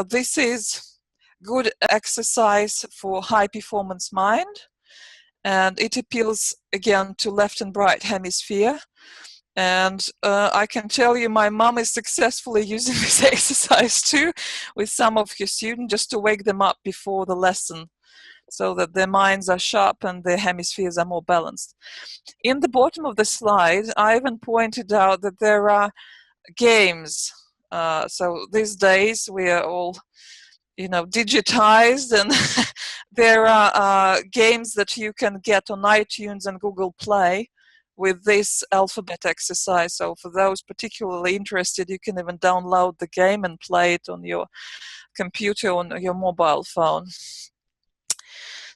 this is good exercise for high performance mind, and it appeals again to left and right hemisphere. And I can tell you my mom is successfully using this exercise too with some of her students, just to wake them up before the lesson so that their minds are sharp and their hemispheres are more balanced. In the bottom of the slide, I even pointed out that there are games. So these days we are all, digitized, and there are games that you can get on iTunes and Google Play with this alphabet exercise. So for those particularly interested, you can even download the game and play it on your computer, on your mobile phone.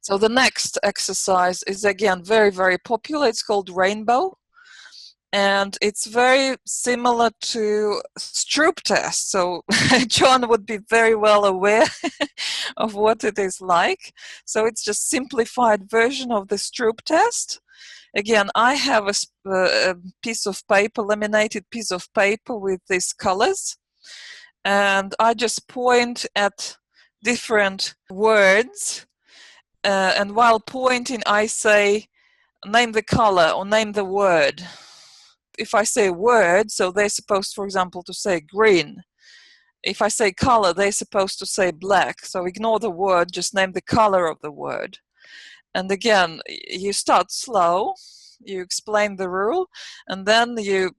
So the next exercise is again very, very popular. It's called Rainbow. And it's very similar to Stroop test. So John would be very well aware of what it is like. So it's just simplified version of the Stroop test. Again, I have a piece of paper, laminated piece of paper with these colors. And I just point at different words. And while pointing, I say, name the color or name the word. If I say word, so they're supposed, for example, to say green. If I say color, they're supposed to say black. So ignore the word, just name the color of the word. And again, you start slow, you explain the rule, and then you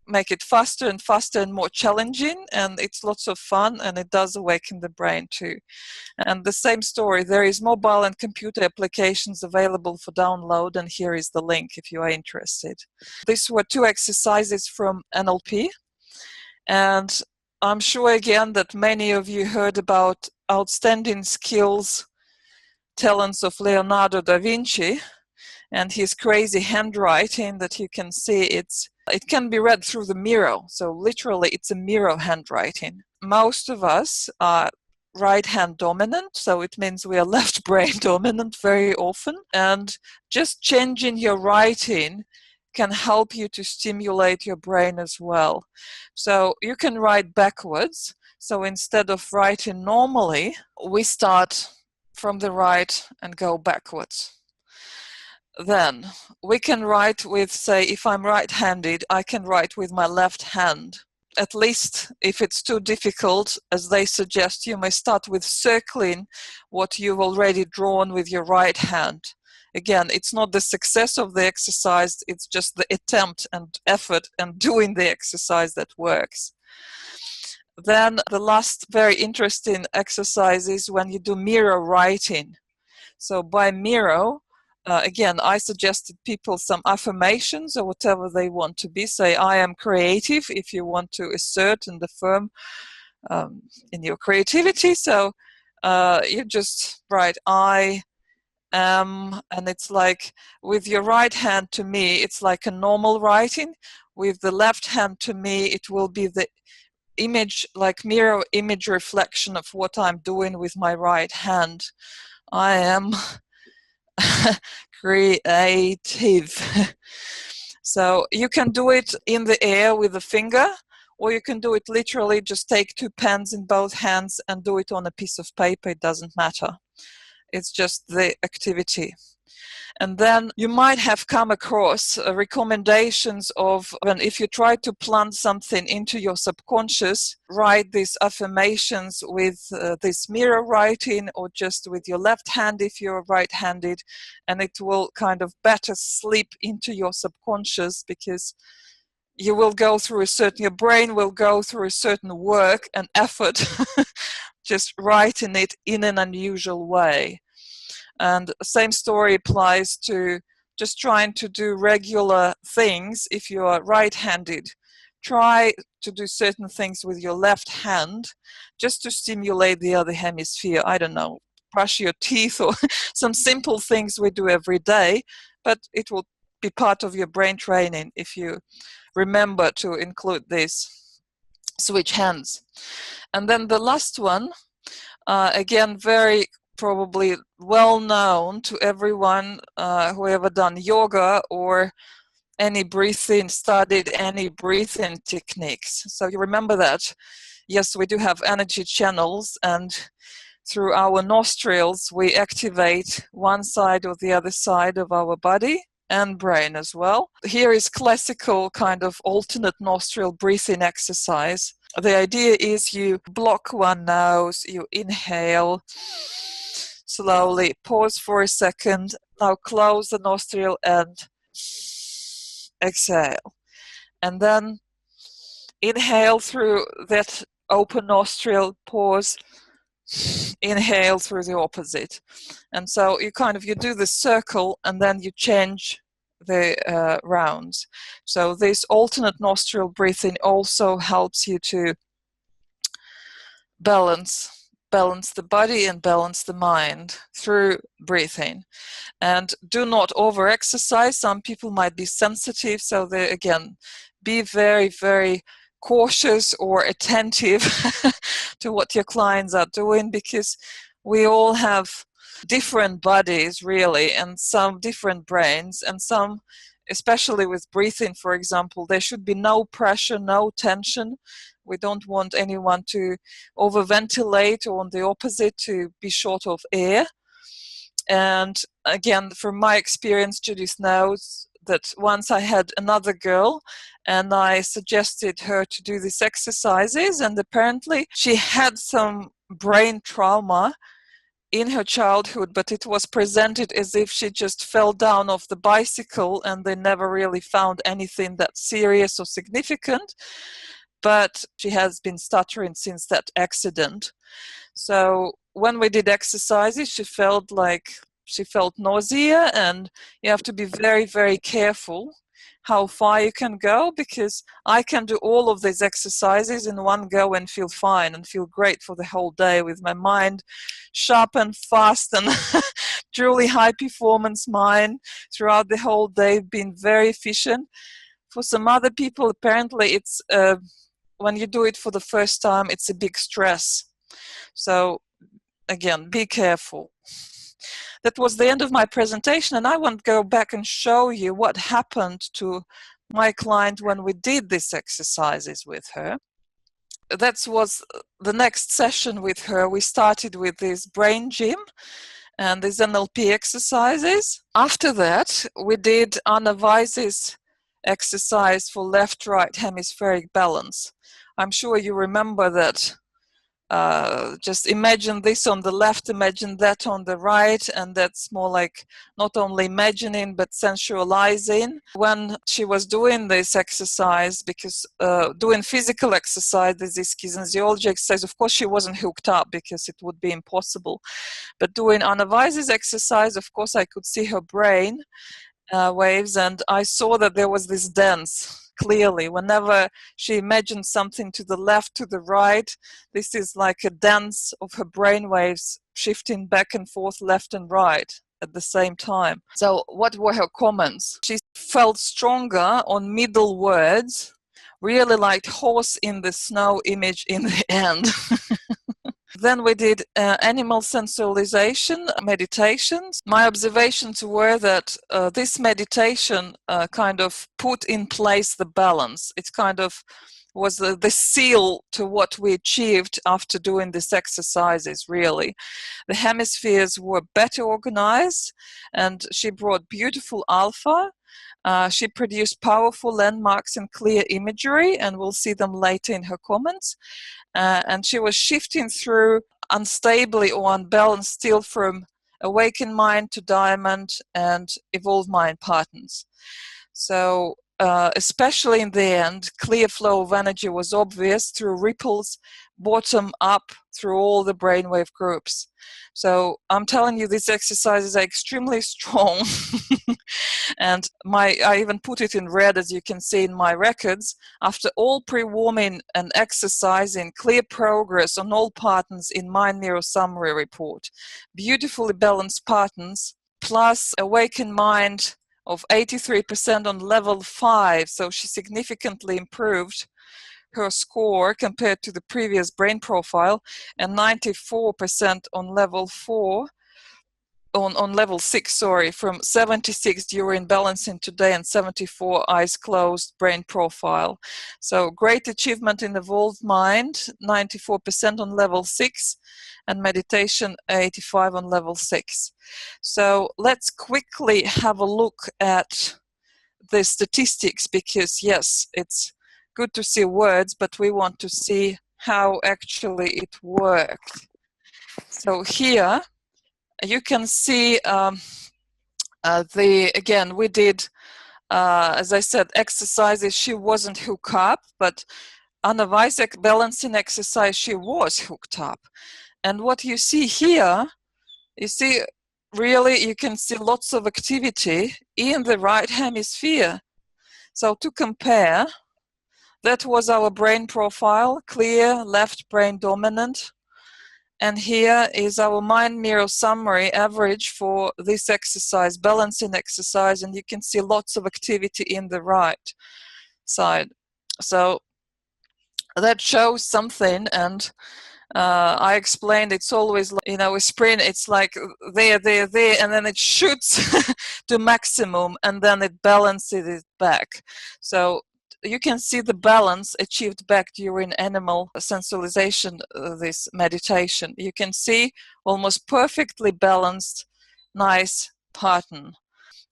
make it faster and faster and more challenging, and it's lots of fun, and it does awaken the brain too. And the same story, there is mobile and computer applications available for download, and here is the link if you are interested. These were 2 exercises from NLP, and I'm sure again that many of you heard about outstanding skills, talents of Leonardo da Vinci and his crazy handwriting that you can see. It can be read through the mirror, so literally it's a mirror handwriting. Most of us are right hand dominant, so it means we are left brain dominant very often, and just changing your writing can help you to stimulate your brain as well. So you can write backwards. So instead of writing normally, we start from the right and go backwards. Then we can write with, say, if I'm right-handed, I can write with my left hand. At least if it's too difficult, as they suggest, you may start with circling what you've already drawn with your right hand. Again, it's not the success of the exercise, it's just the attempt and effort and doing the exercise that works. Then the last very interesting exercise is when you do mirror writing. So by mirror, again, I suggested people some affirmations or whatever they want to be. Say, I am creative, if you want to assert and affirm in your creativity. So you just write, I am, and it's like with your right hand to me, it's like a normal writing. With the left hand to me, it will be the image, like mirror image reflection of what I'm doing with my right hand. I am creative. So you can do it in the air with a finger, or you can do it literally, just take 2 pens in both hands and do it on a piece of paper. It doesn't matter. It's just the activity. And then you might have come across recommendations of, when if you try to plant something into your subconscious, write these affirmations with this mirror writing, or just with your left hand if you're right-handed, and it will kind of better slip into your subconscious, because you will go through your brain will go through a certain work and effort just writing it in an unusual way. And same story applies to just trying to do regular things. If you are right-handed, try to do certain things with your left hand just to stimulate the other hemisphere. I don't know, brush your teeth or some simple things we do every day, but it will be part of your brain training if you remember to include this. Switch hands. And then the last one, again, very probably well known to everyone who ever done yoga or studied any breathing techniques. So you remember that, yes, we do have energy channels, and through our nostrils we activate one side or the other side of our body and brain as well. Here is classical kind of alternate nostril breathing exercise. The idea is you block one nose, you inhale slowly, pause for a second, now close the nostril and exhale. And then inhale through that open nostril, pause, inhale through the opposite. And so you do the circle and then you change the rounds. So this alternate nostril breathing also helps you to balance balance the body and balance the mind through breathing. And do not over-exercise. Some people might be sensitive, so they, again, be very, very cautious or attentive to what your clients are doing, because we all have different bodies, really, and some different brains, and some, especially with breathing, for example, there should be no pressure, no tension. We don't want anyone to overventilate, or on the opposite, to be short of air. And again, from my experience, Judith knows that once I had another girl and I suggested her to do these exercises, and apparently she had some brain trauma in her childhood, but it was presented as if she just fell down off the bicycle and they never really found anything that serious or significant. But she has been stuttering since that accident. So when we did exercises, she felt nausea, and you have to be very, very careful how far you can go, because I can do all of these exercises in one go and feel fine and feel great for the whole day with my mind sharp and fast and truly high performance mind throughout the whole day, being very efficient. For some other people, apparently it's when you do it for the first time, it's a big stress. So again, be careful. That was the end of my presentation, and I want to go back and show you what happened to my client when we did these exercises with her. That was the next session with her. We started with this brain gym and these NLP exercises. After that, we did Anna Weiss's exercise for left-right hemispheric balance. I'm sure you remember that. Just imagine this on the left, imagine that on the right, and that's more like not only imagining but sensualizing. When she was doing this exercise, because doing physical exercise, this kinesiology exercise, of course she wasn't hooked up because it would be impossible. But doing Anna Weiss's exercise, of course I could see her brain waves, and I saw that there was this dance. Clearly, whenever she imagined something to the left, to the right, this is like a dance of her brain waves shifting back and forth, left and right at the same time. So what were her comments? She felt stronger on middle words, really liked horse in the snow image in the end. Then we did animal sensualization meditations. My observations were that this meditation kind of put in place the balance. It kind of was the seal to what we achieved after doing these exercises, really. The hemispheres were better organized, and she brought beautiful alpha. She produced powerful landmarks and clear imagery, and we'll see them later in her comments. And she was shifting through unstably or unbalanced still from awakened mind to diamond and evolved mind patterns. So especially in the end, clear flow of energy was obvious through ripples bottom up through all the brainwave groups. So I'm telling you, these exercises are extremely strong. And I even put it in red, as you can see in my records. After all pre-warming and exercising, clear progress on all patterns in Mind Mirror summary report. Beautifully balanced patterns, plus awakened mind of 83% on level 5, so she significantly improved her score compared to the previous brain profile, and 94% on level 4, on level 6, sorry, from 76 during balancing today and 74 eyes closed brain profile. So great achievement in evolved mind, 94% on level 6, and meditation 85 on level 6. So let's quickly have a look at the statistics, because yes, it's good to see words, but we want to see how actually it worked. So here you can see again, we did, as I said, exercises. She wasn't hooked up, but on a Weiss's balancing exercise, she was hooked up. And what you see here, you see, really, you can see lots of activity in the right hemisphere. So to compare, that was our brain profile, clear, left brain dominant. And here is our mind mirror summary average for this exercise, balancing exercise, and you can see lots of activity in the right side. So that shows something, and I explained it's always, you know, a sprint, it's like there, and then it shoots to maximum, and then it balances it back. So you can see the balance achieved back during animal sensualization, this meditation. You can see almost perfectly balanced, nice pattern.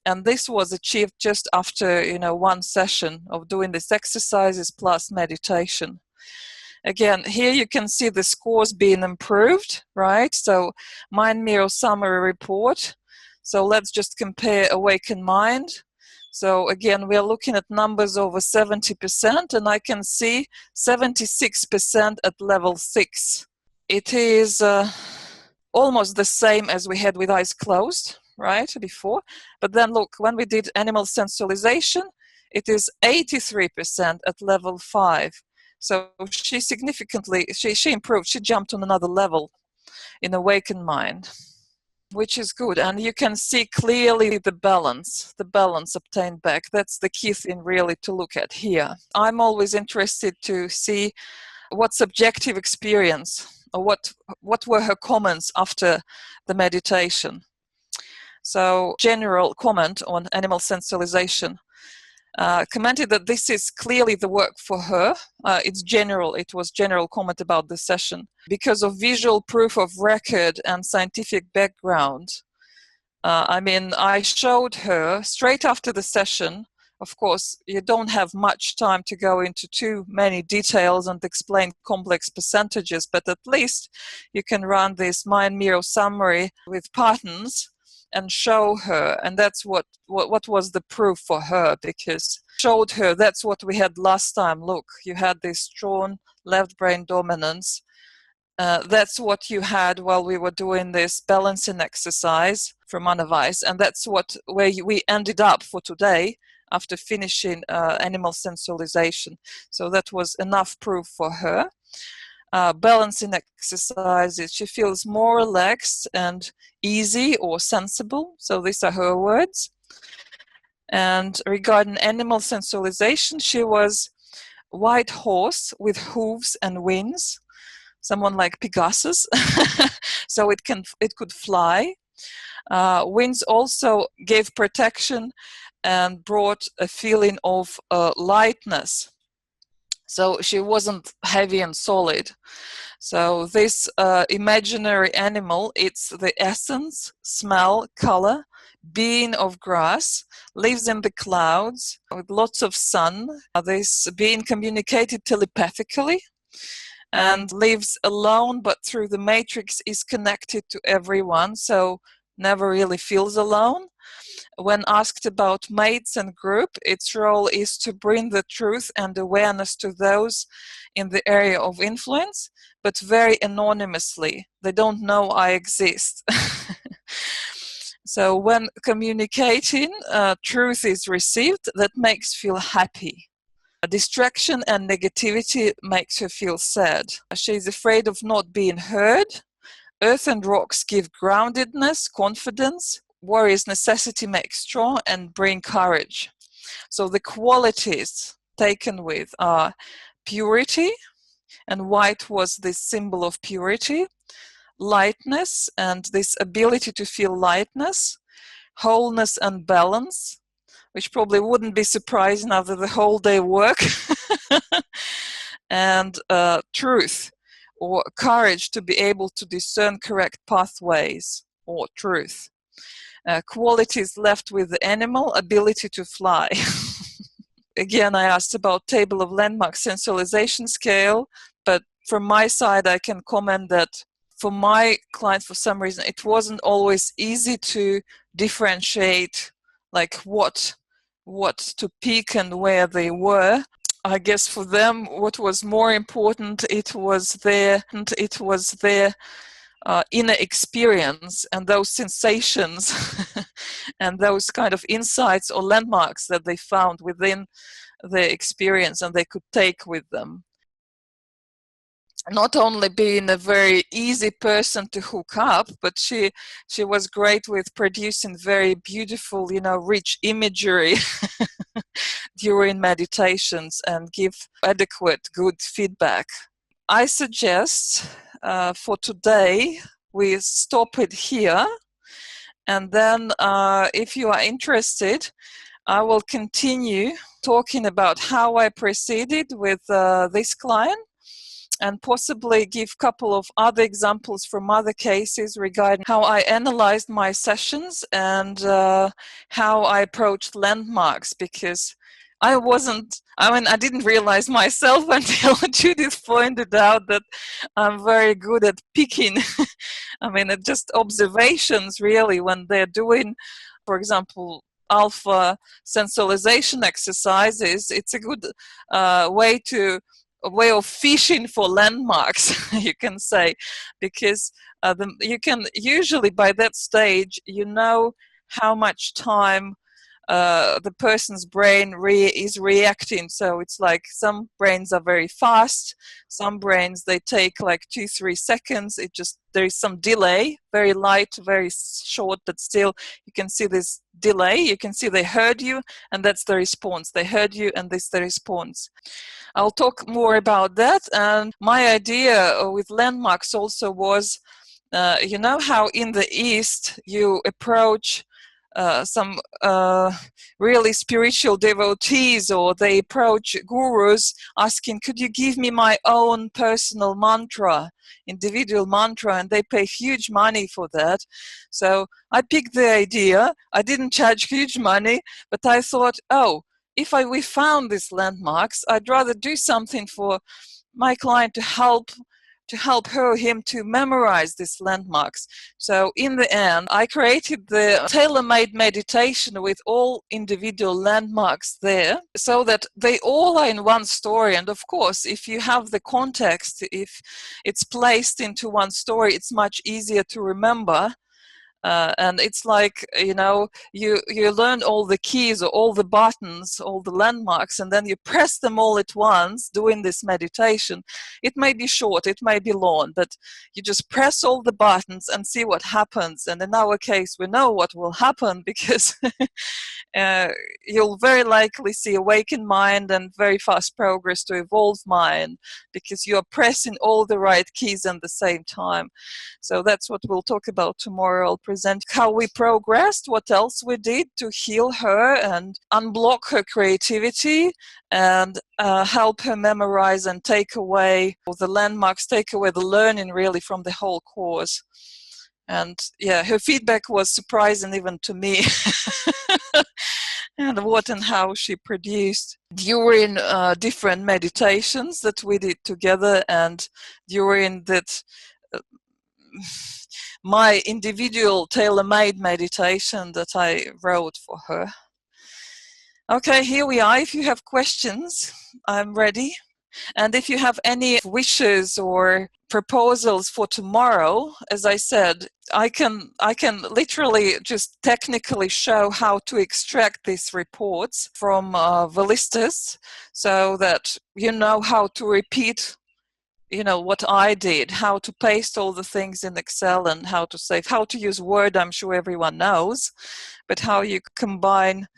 And this was achieved just after, you know, one session of doing these exercises plus meditation. Again, here you can see the scores being improved, right? So mind mirror summary report. So let's just compare awakened mind. So again, we are looking at numbers over 70%, and I can see 76% at level 6. It is almost the same as we had with eyes closed, right, before. But then look, when we did animal sensualization, it is 83% at level 5. So she significantly, she improved, she jumped on another level in awakened mind, which is good. And you can see clearly the balance obtained back. That's the key thing really to look at here. I'm always interested to see what subjective experience, or what were her comments after the meditation. So general comment on animal sensualization. Commented that this is clearly the work for her. It was general comment about the session. Because of visual proof of record and scientific background, I mean, I showed her straight after the session. Of course, you don't have much time to go into too many details and explain complex percentages, but at least you can run this mind mirror summary with patterns and show her, and that's what was the proof for her, because showed her that's what we had last time. Look, you had this strong left brain dominance. That's what you had while we were doing this balancing exercise from Anavais, and that's where we ended up for today after finishing animal sensualization. So that was enough proof for her. Balancing exercises, she feels more relaxed and easy or sensible. So these are her words. And regarding animal sensualization, she was white horse with hooves and wings, someone like Pegasus, so it could fly. Wings also gave protection and brought a feeling of lightness. So she wasn't heavy and solid. So this imaginary animal, it's the essence, smell, color, being of grass, lives in the clouds with lots of sun. This being communicated telepathically and lives alone, but through the matrix is connected to everyone, so never really feels alone. When asked about mates and group, its role is to bring the truth and awareness to those in the area of influence, but very anonymously. They don't know I exist. So when communicating, truth is received, that makes feel happy. Distraction and negativity makes her feel sad. She's afraid of not being heard. Earth and rocks give groundedness, confidence. Warrior's necessity makes strong and bring courage. So the qualities taken with are purity, and white was this symbol of purity, lightness, and this ability to feel lightness, wholeness and balance, which probably wouldn't be surprising after the whole day work, and truth, or courage to be able to discern correct pathways, or truth. Qualities left with the animal, ability to fly. Again, I asked about table of landmark sensualization scale, but from my side I can comment that for my client, for some reason, it wasn't always easy to differentiate like what to pick and where they were. I guess for them, what was more important, it was their inner experience and those sensations and those kind of insights or landmarks that they found within their experience and they could take with them. not only being a very easy person to hook up, but she was great with producing very beautiful, you know, rich imagery during meditations and give adequate, good feedback. I suggest for today we stop it here, and then if you are interested, I will continue talking about how I proceeded with this client, and possibly give a couple of other examples from other cases regarding how I analyzed my sessions and how I approached landmarks, because I didn't realize myself until Judith pointed out that I'm very good at picking. It's just observations really when they're doing, for example, alpha sensualization exercises. It's a good way of fishing for landmarks, you can say, because you can usually by that stage, you know how much time the person's brain is reacting. So it's like some brains are very fast, some brains they take like 2-3 seconds. There is some delay, very light, very short, but still you can see this delay. You can see they heard you, and that's the response. They heard you, and this is the response. I'll talk more about that. And my idea with landmarks also was, you know how in the East you approach some really spiritual devotees, or they approach gurus asking, could you give me my own personal mantra, individual mantra, and they pay huge money for that. So I picked the idea. I didn't charge huge money, but I thought, oh, if we found these landmarks, I'd rather do something for my client to help her or him to memorize these landmarks. So in the end, I created the tailor-made meditation with all individual landmarks there, so that they all are in one story. And of course, if you have the context, if it's placed into one story, it's much easier to remember. And it's like, you know, you learn all the keys or all the buttons, all the landmarks, and then you press them all at once doing this meditation. It may be short, it may be long, but you just press all the buttons and see what happens. And in our case, we know what will happen, because you'll very likely see awakened mind and very fast progress to evolved mind, because you are pressing all the right keys at the same time. So that's what we'll talk about tomorrow. I'll present how we progressed, what else we did to heal her and unblock her creativity, and help her memorize and take away the landmarks, take away the learning really from the whole course. And yeah, her feedback was surprising even to me. And what and how she produced during different meditations that we did together, and during that my individual tailor-made meditation that I wrote for her. Okay, here we are. If you have questions, I'm ready. And if you have any wishes or proposals for tomorrow, as I said, I can literally just technically show how to extract these reports from Velistas, so that you know how to repeat, you know, what I did, how to paste all the things in Excel, and how to save, how to use Word. I'm sure everyone knows, but how you combine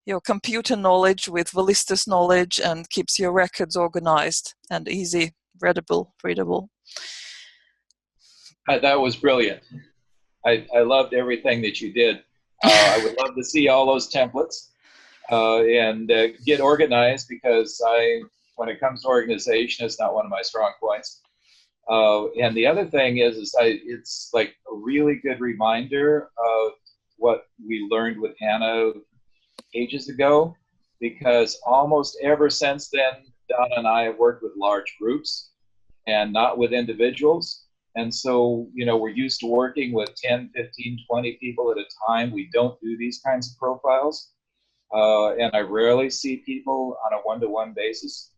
your computer knowledge with Velistas knowledge and keeps your records organized and easy, readable. That was brilliant. I loved everything that you did. I would love to see all those templates and get organized, because when it comes to organization, it's not one of my strong points. And the other thing is it's like a really good reminder of what we learned with Anna ages ago, because almost ever since then, Donna and I have worked with large groups and not with individuals. And so, you know, we're used to working with 10, 15, 20 people at a time. We don't do these kinds of profiles. And I rarely see people on a one-to-one basis.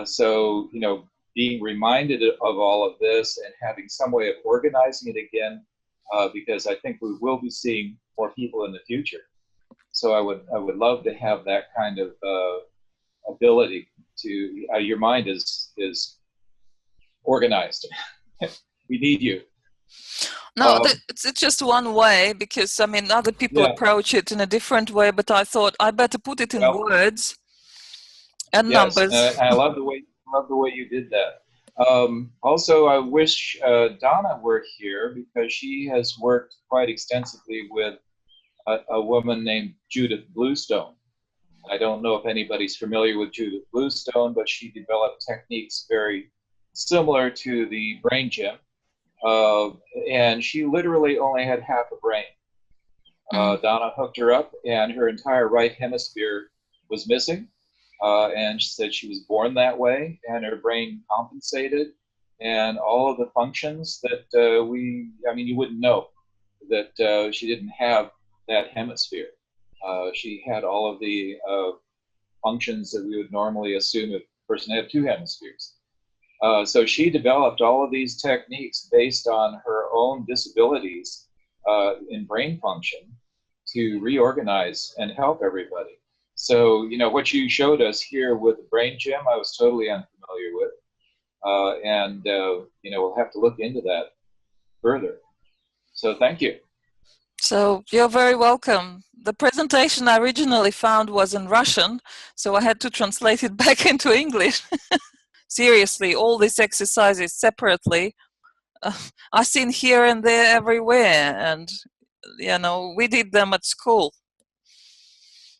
So, you know, being reminded of all of this and having some way of organizing it again, because I think we will be seeing more people in the future. So I would love to have that kind of ability to, your mind is organized. We need you. No, it's just one way, because, I mean, other people approach it in a different way, but I thought I better put it in words and numbers. Yes, I love the way you did that. Also, I wish Donna were here, because she has worked quite extensively with a woman named Judith Bluestone. I don't know if anybody's familiar with Judith Bluestone, but she developed techniques very similar to the brain gym. And she literally only had half a brain. Donna hooked her up, and her entire right hemisphere was missing. And she said she was born that way, and her brain compensated, and all of the functions that you wouldn't know that she didn't have that hemisphere. She had all of the functions that we would normally assume if a person had two hemispheres. So she developed all of these techniques based on her own disabilities in brain function to reorganize and help everybody. So, you know, what you showed us here with the brain gym, I was totally unfamiliar with. You know, we'll have to look into that further. So thank you. So you're very welcome. The presentation I originally found was in Russian, so I had to translate it back into English. Seriously, all these exercises separately, I've seen here and there everywhere, and, you know, we did them at school.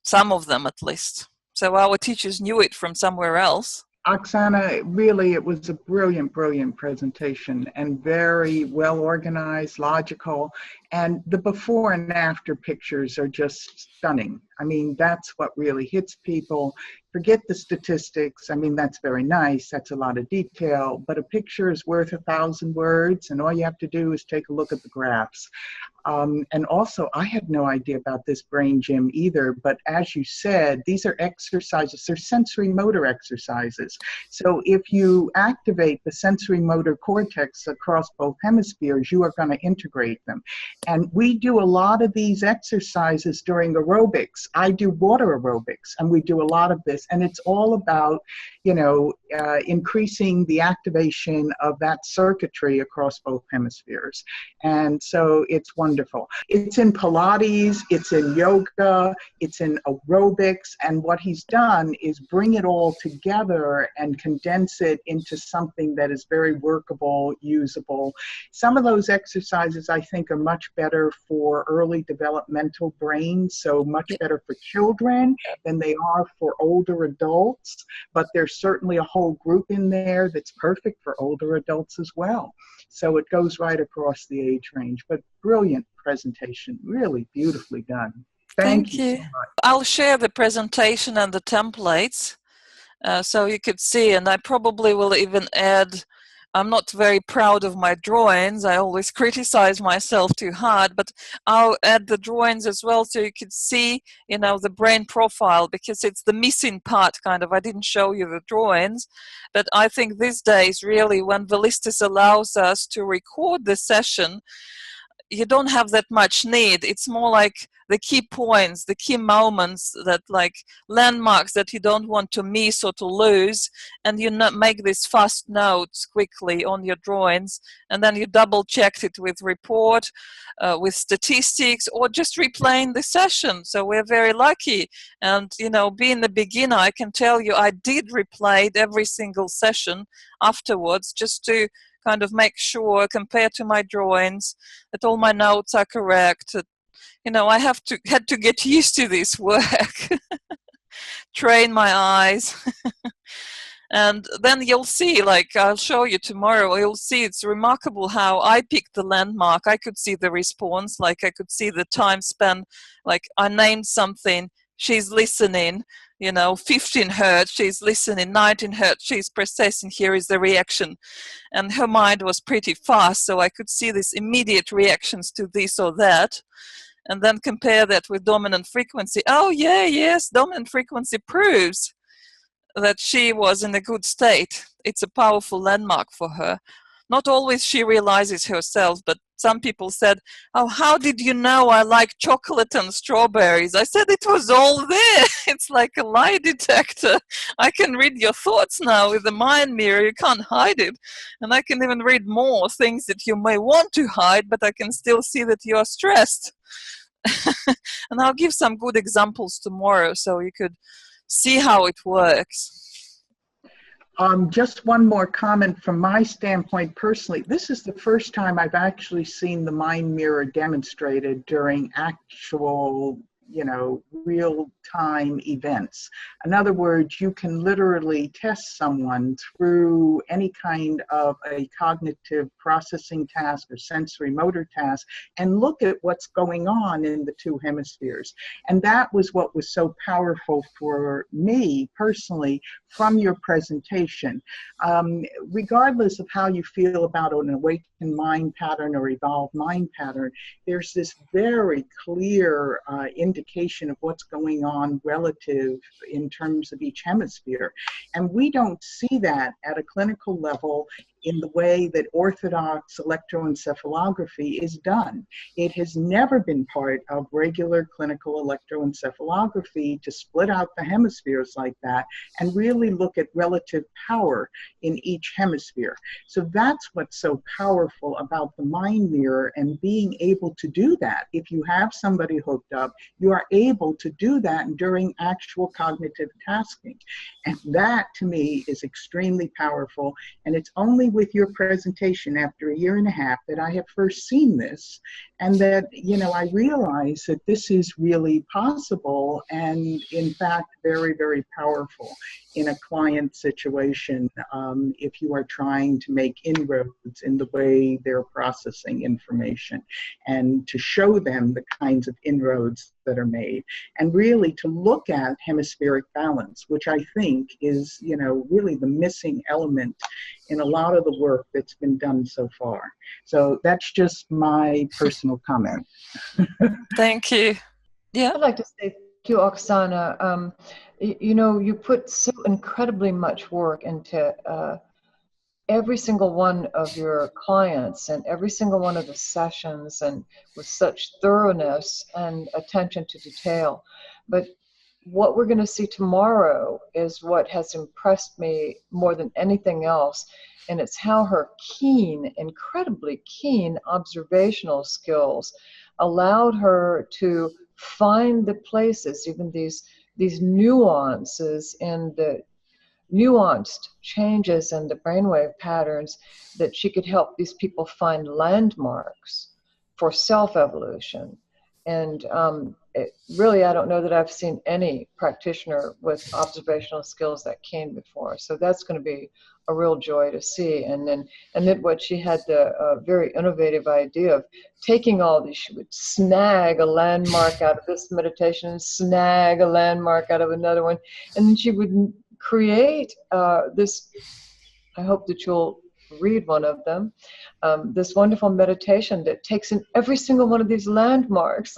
Some of them, at least. So our teachers knew it from somewhere else. Oxana, really, it was a brilliant, brilliant presentation, and very well organized, logical, and the before and after pictures are just stunning. I mean, that's what really hits people. Forget the statistics. I mean, that's very nice. That's a lot of detail, but a picture is worth 1,000 words, and all you have to do is take a look at the graphs. And also, I had no idea about this brain gym either, but as you said, these are exercises, they're sensory motor exercises. So if you activate the sensory motor cortex across both hemispheres, you are going to integrate them. And we do a lot of these exercises during aerobics. I do water aerobics, and we do a lot of this, and it's all about, you know, increasing the activation of that circuitry across both hemispheres. And so it's wonderful. It's in Pilates, it's in yoga, it's in aerobics, and what he's done is bring it all together and condense it into something that is very workable, usable. Some of those exercises I think are much better for early developmental brains, so much better for children than they are for older adults, but there's certainly a whole group in there that's perfect for older adults as well. So it goes right across the age range, but brilliant presentation, really beautifully done. Thank you so much. I'll share the presentation and the templates so you could see, and I probably will even add, I'm not very proud of my drawings. I always criticize myself too hard, but I'll add the drawings as well so you could see, you know, the brain profile, because it's the missing part, kind of. I didn't show you the drawings, but I think these days, really, when Velistis allows us to record the session, you don't have that much need. It's more like the key points, the key moments, that like landmarks that you don't want to miss or to lose, and you make these fast notes quickly on your drawings, and then you double check it with report, with statistics, or just replaying the session. So we're very lucky. And, you know, being the beginner, I can tell you I did replay every single session afterwards, just to kind of make sure, compared to my drawings, that all my notes are correct. You know, I had to get used to this work, train my eyes. And then you'll see, like I'll show you tomorrow, you'll see it's remarkable how I picked the landmark. I could see the response, like I could see the time span, like I named something, she's listening, you know, 15 hertz, she's listening, 19 hertz, she's processing, here is the reaction. And her mind was pretty fast, so I could see these immediate reactions to this or that. And then compare that with dominant frequency. Oh yeah, yes, dominant frequency proves that she was in a good state. It's a powerful landmark for her. Not always she realizes herself, but some people said, "Oh, how did you know I like chocolate and strawberries?" I said, "It was all there." It's like a lie detector. I can read your thoughts now with the mind mirror. You can't hide it. And I can even read more things that you may want to hide, but I can still see that you are stressed. And I'll give some good examples tomorrow so you could see how it works. Just one more comment from my standpoint personally. This is the first time I've actually seen the mind mirror demonstrated during actual, real-time events. In other words, you can literally test someone through any kind of a cognitive processing task or sensory motor task and look at what's going on in the two hemispheres. And that was what was so powerful for me personally from your presentation. Regardless of how you feel about an awakened mind pattern or evolved mind pattern, there's this very clear indication of what's going on relative in terms of each hemisphere. And we don't see that at a clinical level in the way that orthodox electroencephalography is done. It has never been part of regular clinical electroencephalography to split out the hemispheres like that and really look at relative power in each hemisphere. So that's what's so powerful about the mind mirror and being able to do that. If you have somebody hooked up, you are able to do that during actual cognitive tasking. And that to me is extremely powerful. And it's only with your presentation after 1.5 years that I have first seen this, and that, I realize that this is really possible and in fact very, very powerful in a client situation if you are trying to make inroads in the way they're processing information and to show them the kinds of inroads that are made, and really to look at hemispheric balance, which I think is, really the missing element in a lot of the work that's been done so far. So that's just my personal comment. Thank you. Yeah. I'd like to say thank you, Oxana. You put so incredibly much work into every single one of your clients and every single one of the sessions, and with such thoroughness and attention to detail. But what we're going to see tomorrow is what has impressed me more than anything else, and it's how her keen, incredibly keen observational skills allowed her to find the places, even these nuances in the nuanced changes in the brainwave patterns, that she could help these people find landmarks for self-evolution. And really, I don't know that I've seen any practitioner with observational skills that keen before. So that's going to be a real joy to see. And then what she had the very innovative idea of taking all these, she would snag a landmark out of this meditation, snag a landmark out of another one, and then she would create this, I hope that you'll read one of them, this wonderful meditation that takes in every single one of these landmarks.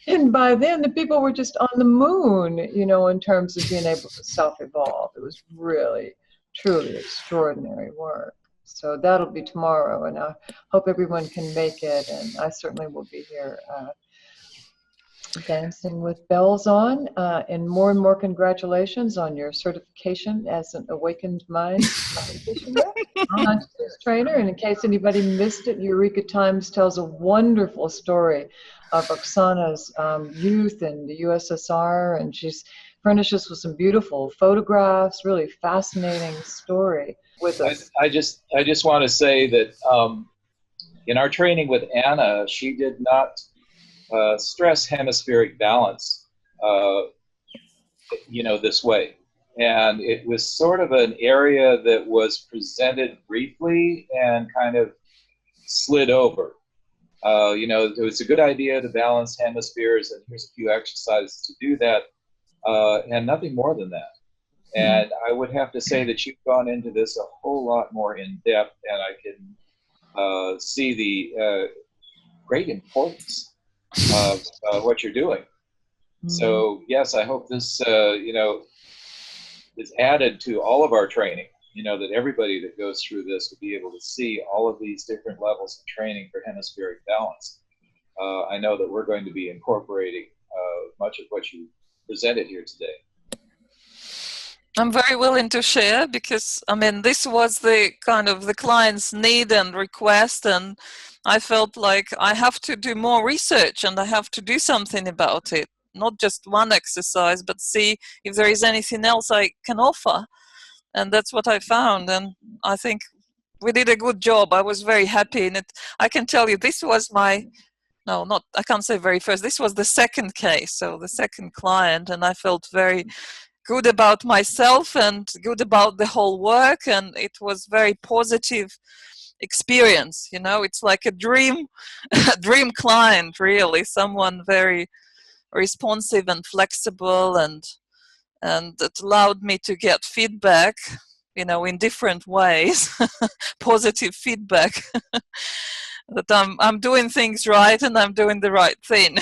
And by then, the people were just on the moon, in terms of being able to self-evolve. It was really, truly extraordinary work. So that'll be tomorrow, and I hope everyone can make it, and I certainly will be here dancing with bells on, and more congratulations on your certification as an awakened mind practitioner, consciousness trainer. And in case anybody missed it, Eureka Times tells a wonderful story of Oxana's youth in the USSR, and she's furnished us with some beautiful photographs, really fascinating story with us. I just want to say that in our training with Anna, she did not stress hemispheric balance, this way. And it was sort of an area that was presented briefly and kind of slid over. It was a good idea to balance hemispheres, and here's a few exercises to do that, and nothing more than that. And I would have to say that you've gone into this a whole lot more in depth, and I can see the great importance of what you're doing. So yes, I hope this is added to all of our training, you know, that everybody that goes through this will be able to see all of these different levels of training for hemispheric balance. I know that we're going to be incorporating much of what you presented here today. I'm very willing to share because, I mean, this was the kind of the client's need and request, and I felt like I have to do more research and I have to do something about it. Not just one exercise, but see if there is anything else I can offer. And that's what I found. And I think we did a good job. I was very happy in it. I can tell you this was my, no, not, I can't say very first. This was the second case, so the second client. And I felt very good about myself and good about the whole work. And it was very positive experience. You know, it's like a dream, a dream client, really. Someone very responsive and flexible, and it allowed me to get feedback, you know, in different ways, positive feedback that I'm doing things right and I'm doing the right thing.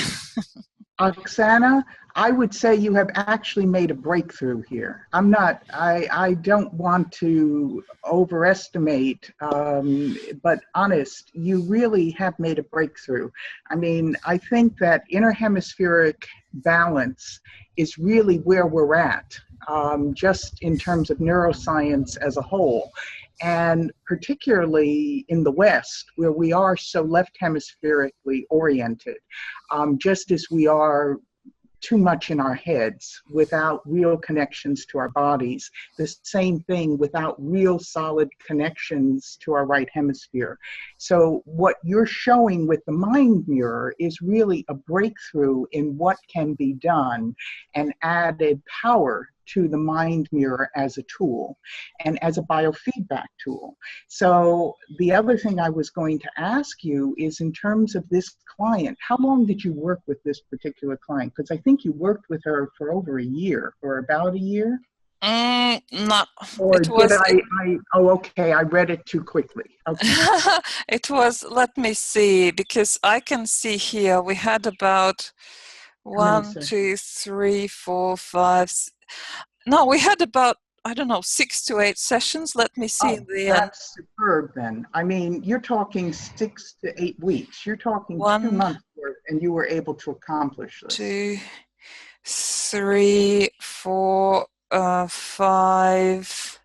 Oxana, I would say you have actually made a breakthrough here. I don't want to overestimate, but honest, you really have made a breakthrough. I mean, I think that interhemispheric balance is really where we're at, just in terms of neuroscience as a whole. And particularly in the West, where we are so left hemispherically oriented, just as we are too much in our heads without real connections to our bodies. The same thing without real solid connections to our right hemisphere. So what you're showing with the mind mirror is really a breakthrough in what can be done and added power to the mind mirror as a tool and as a biofeedback tool. So the other thing I was going to ask you is, in terms of this client, how long did you work with this particular client? Because I think you worked with her for over a year, or about a year. No, or it was. Oh, okay, I read it too quickly. Okay. It was. Let me see, because I can see here we had about 1, 2, 3, 4, 5. No, we had about, I don't know, 6 to 8 sessions. Let me see in the end. That's superb then. I mean, you're talking 6 to 8 weeks. You're talking 2 months worth, and you were able to accomplish this. 2, 3, 4, 5,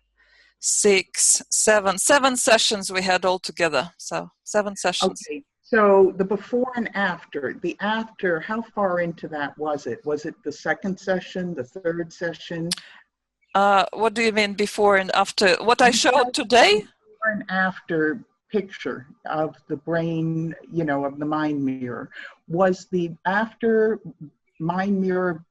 6, 7. 7 sessions we had all together. So 7 sessions. Okay. So the before and after, how far into that was it? Was it the second session, the third session? What do you mean before and after? What I showed today? Before and after picture of the brain, you know, of the mind mirror. Was the after mind mirror,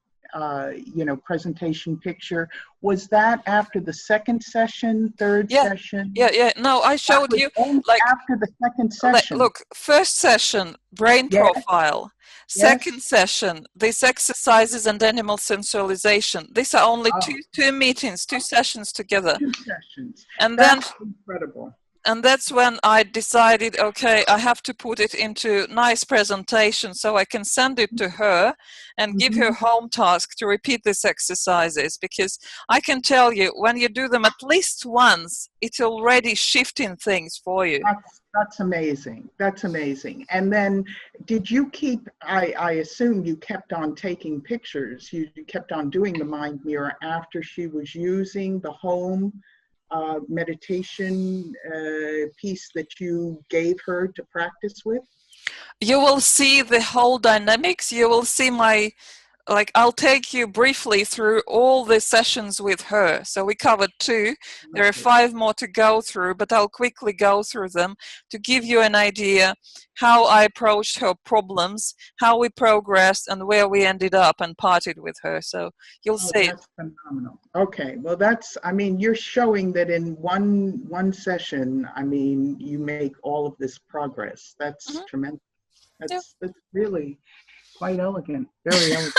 you know, presentation picture, was that after the second session, third session? Yeah. No, I showed you like after the second session. Look, first session, brain profile. Second session, these exercises and animal sensualization. These are only two meetings, 2 sessions together. 2 sessions. And that's incredible. And that's when I decided, okay, I have to put it into nice presentation so I can send it to her and give her home task to repeat these exercises, because I can tell you, when you do them at least once, it's already shifting things for you. That's amazing. That's amazing. And then did you keep, I assume you kept on taking pictures, you kept on doing the mind mirror after she was using the home meditation piece that you gave her to practice with? You will see the whole dynamics. You will see my, like, I'll take you briefly through all the sessions with her. So we covered 2. There are 5 more to go through, but I'll quickly go through them to give you an idea how I approached her problems, how we progressed, and where we ended up and partied with her. So you'll see. That's phenomenal. Okay, well, that's, I mean, you're showing that in one session, I mean, you make all of this progress. That's tremendous. That's really quite elegant, very elegant.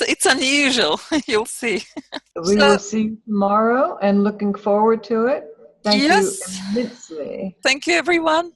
It's unusual, you'll see. We will see you tomorrow, and looking forward to it. Thank you immensely. Thank you, everyone.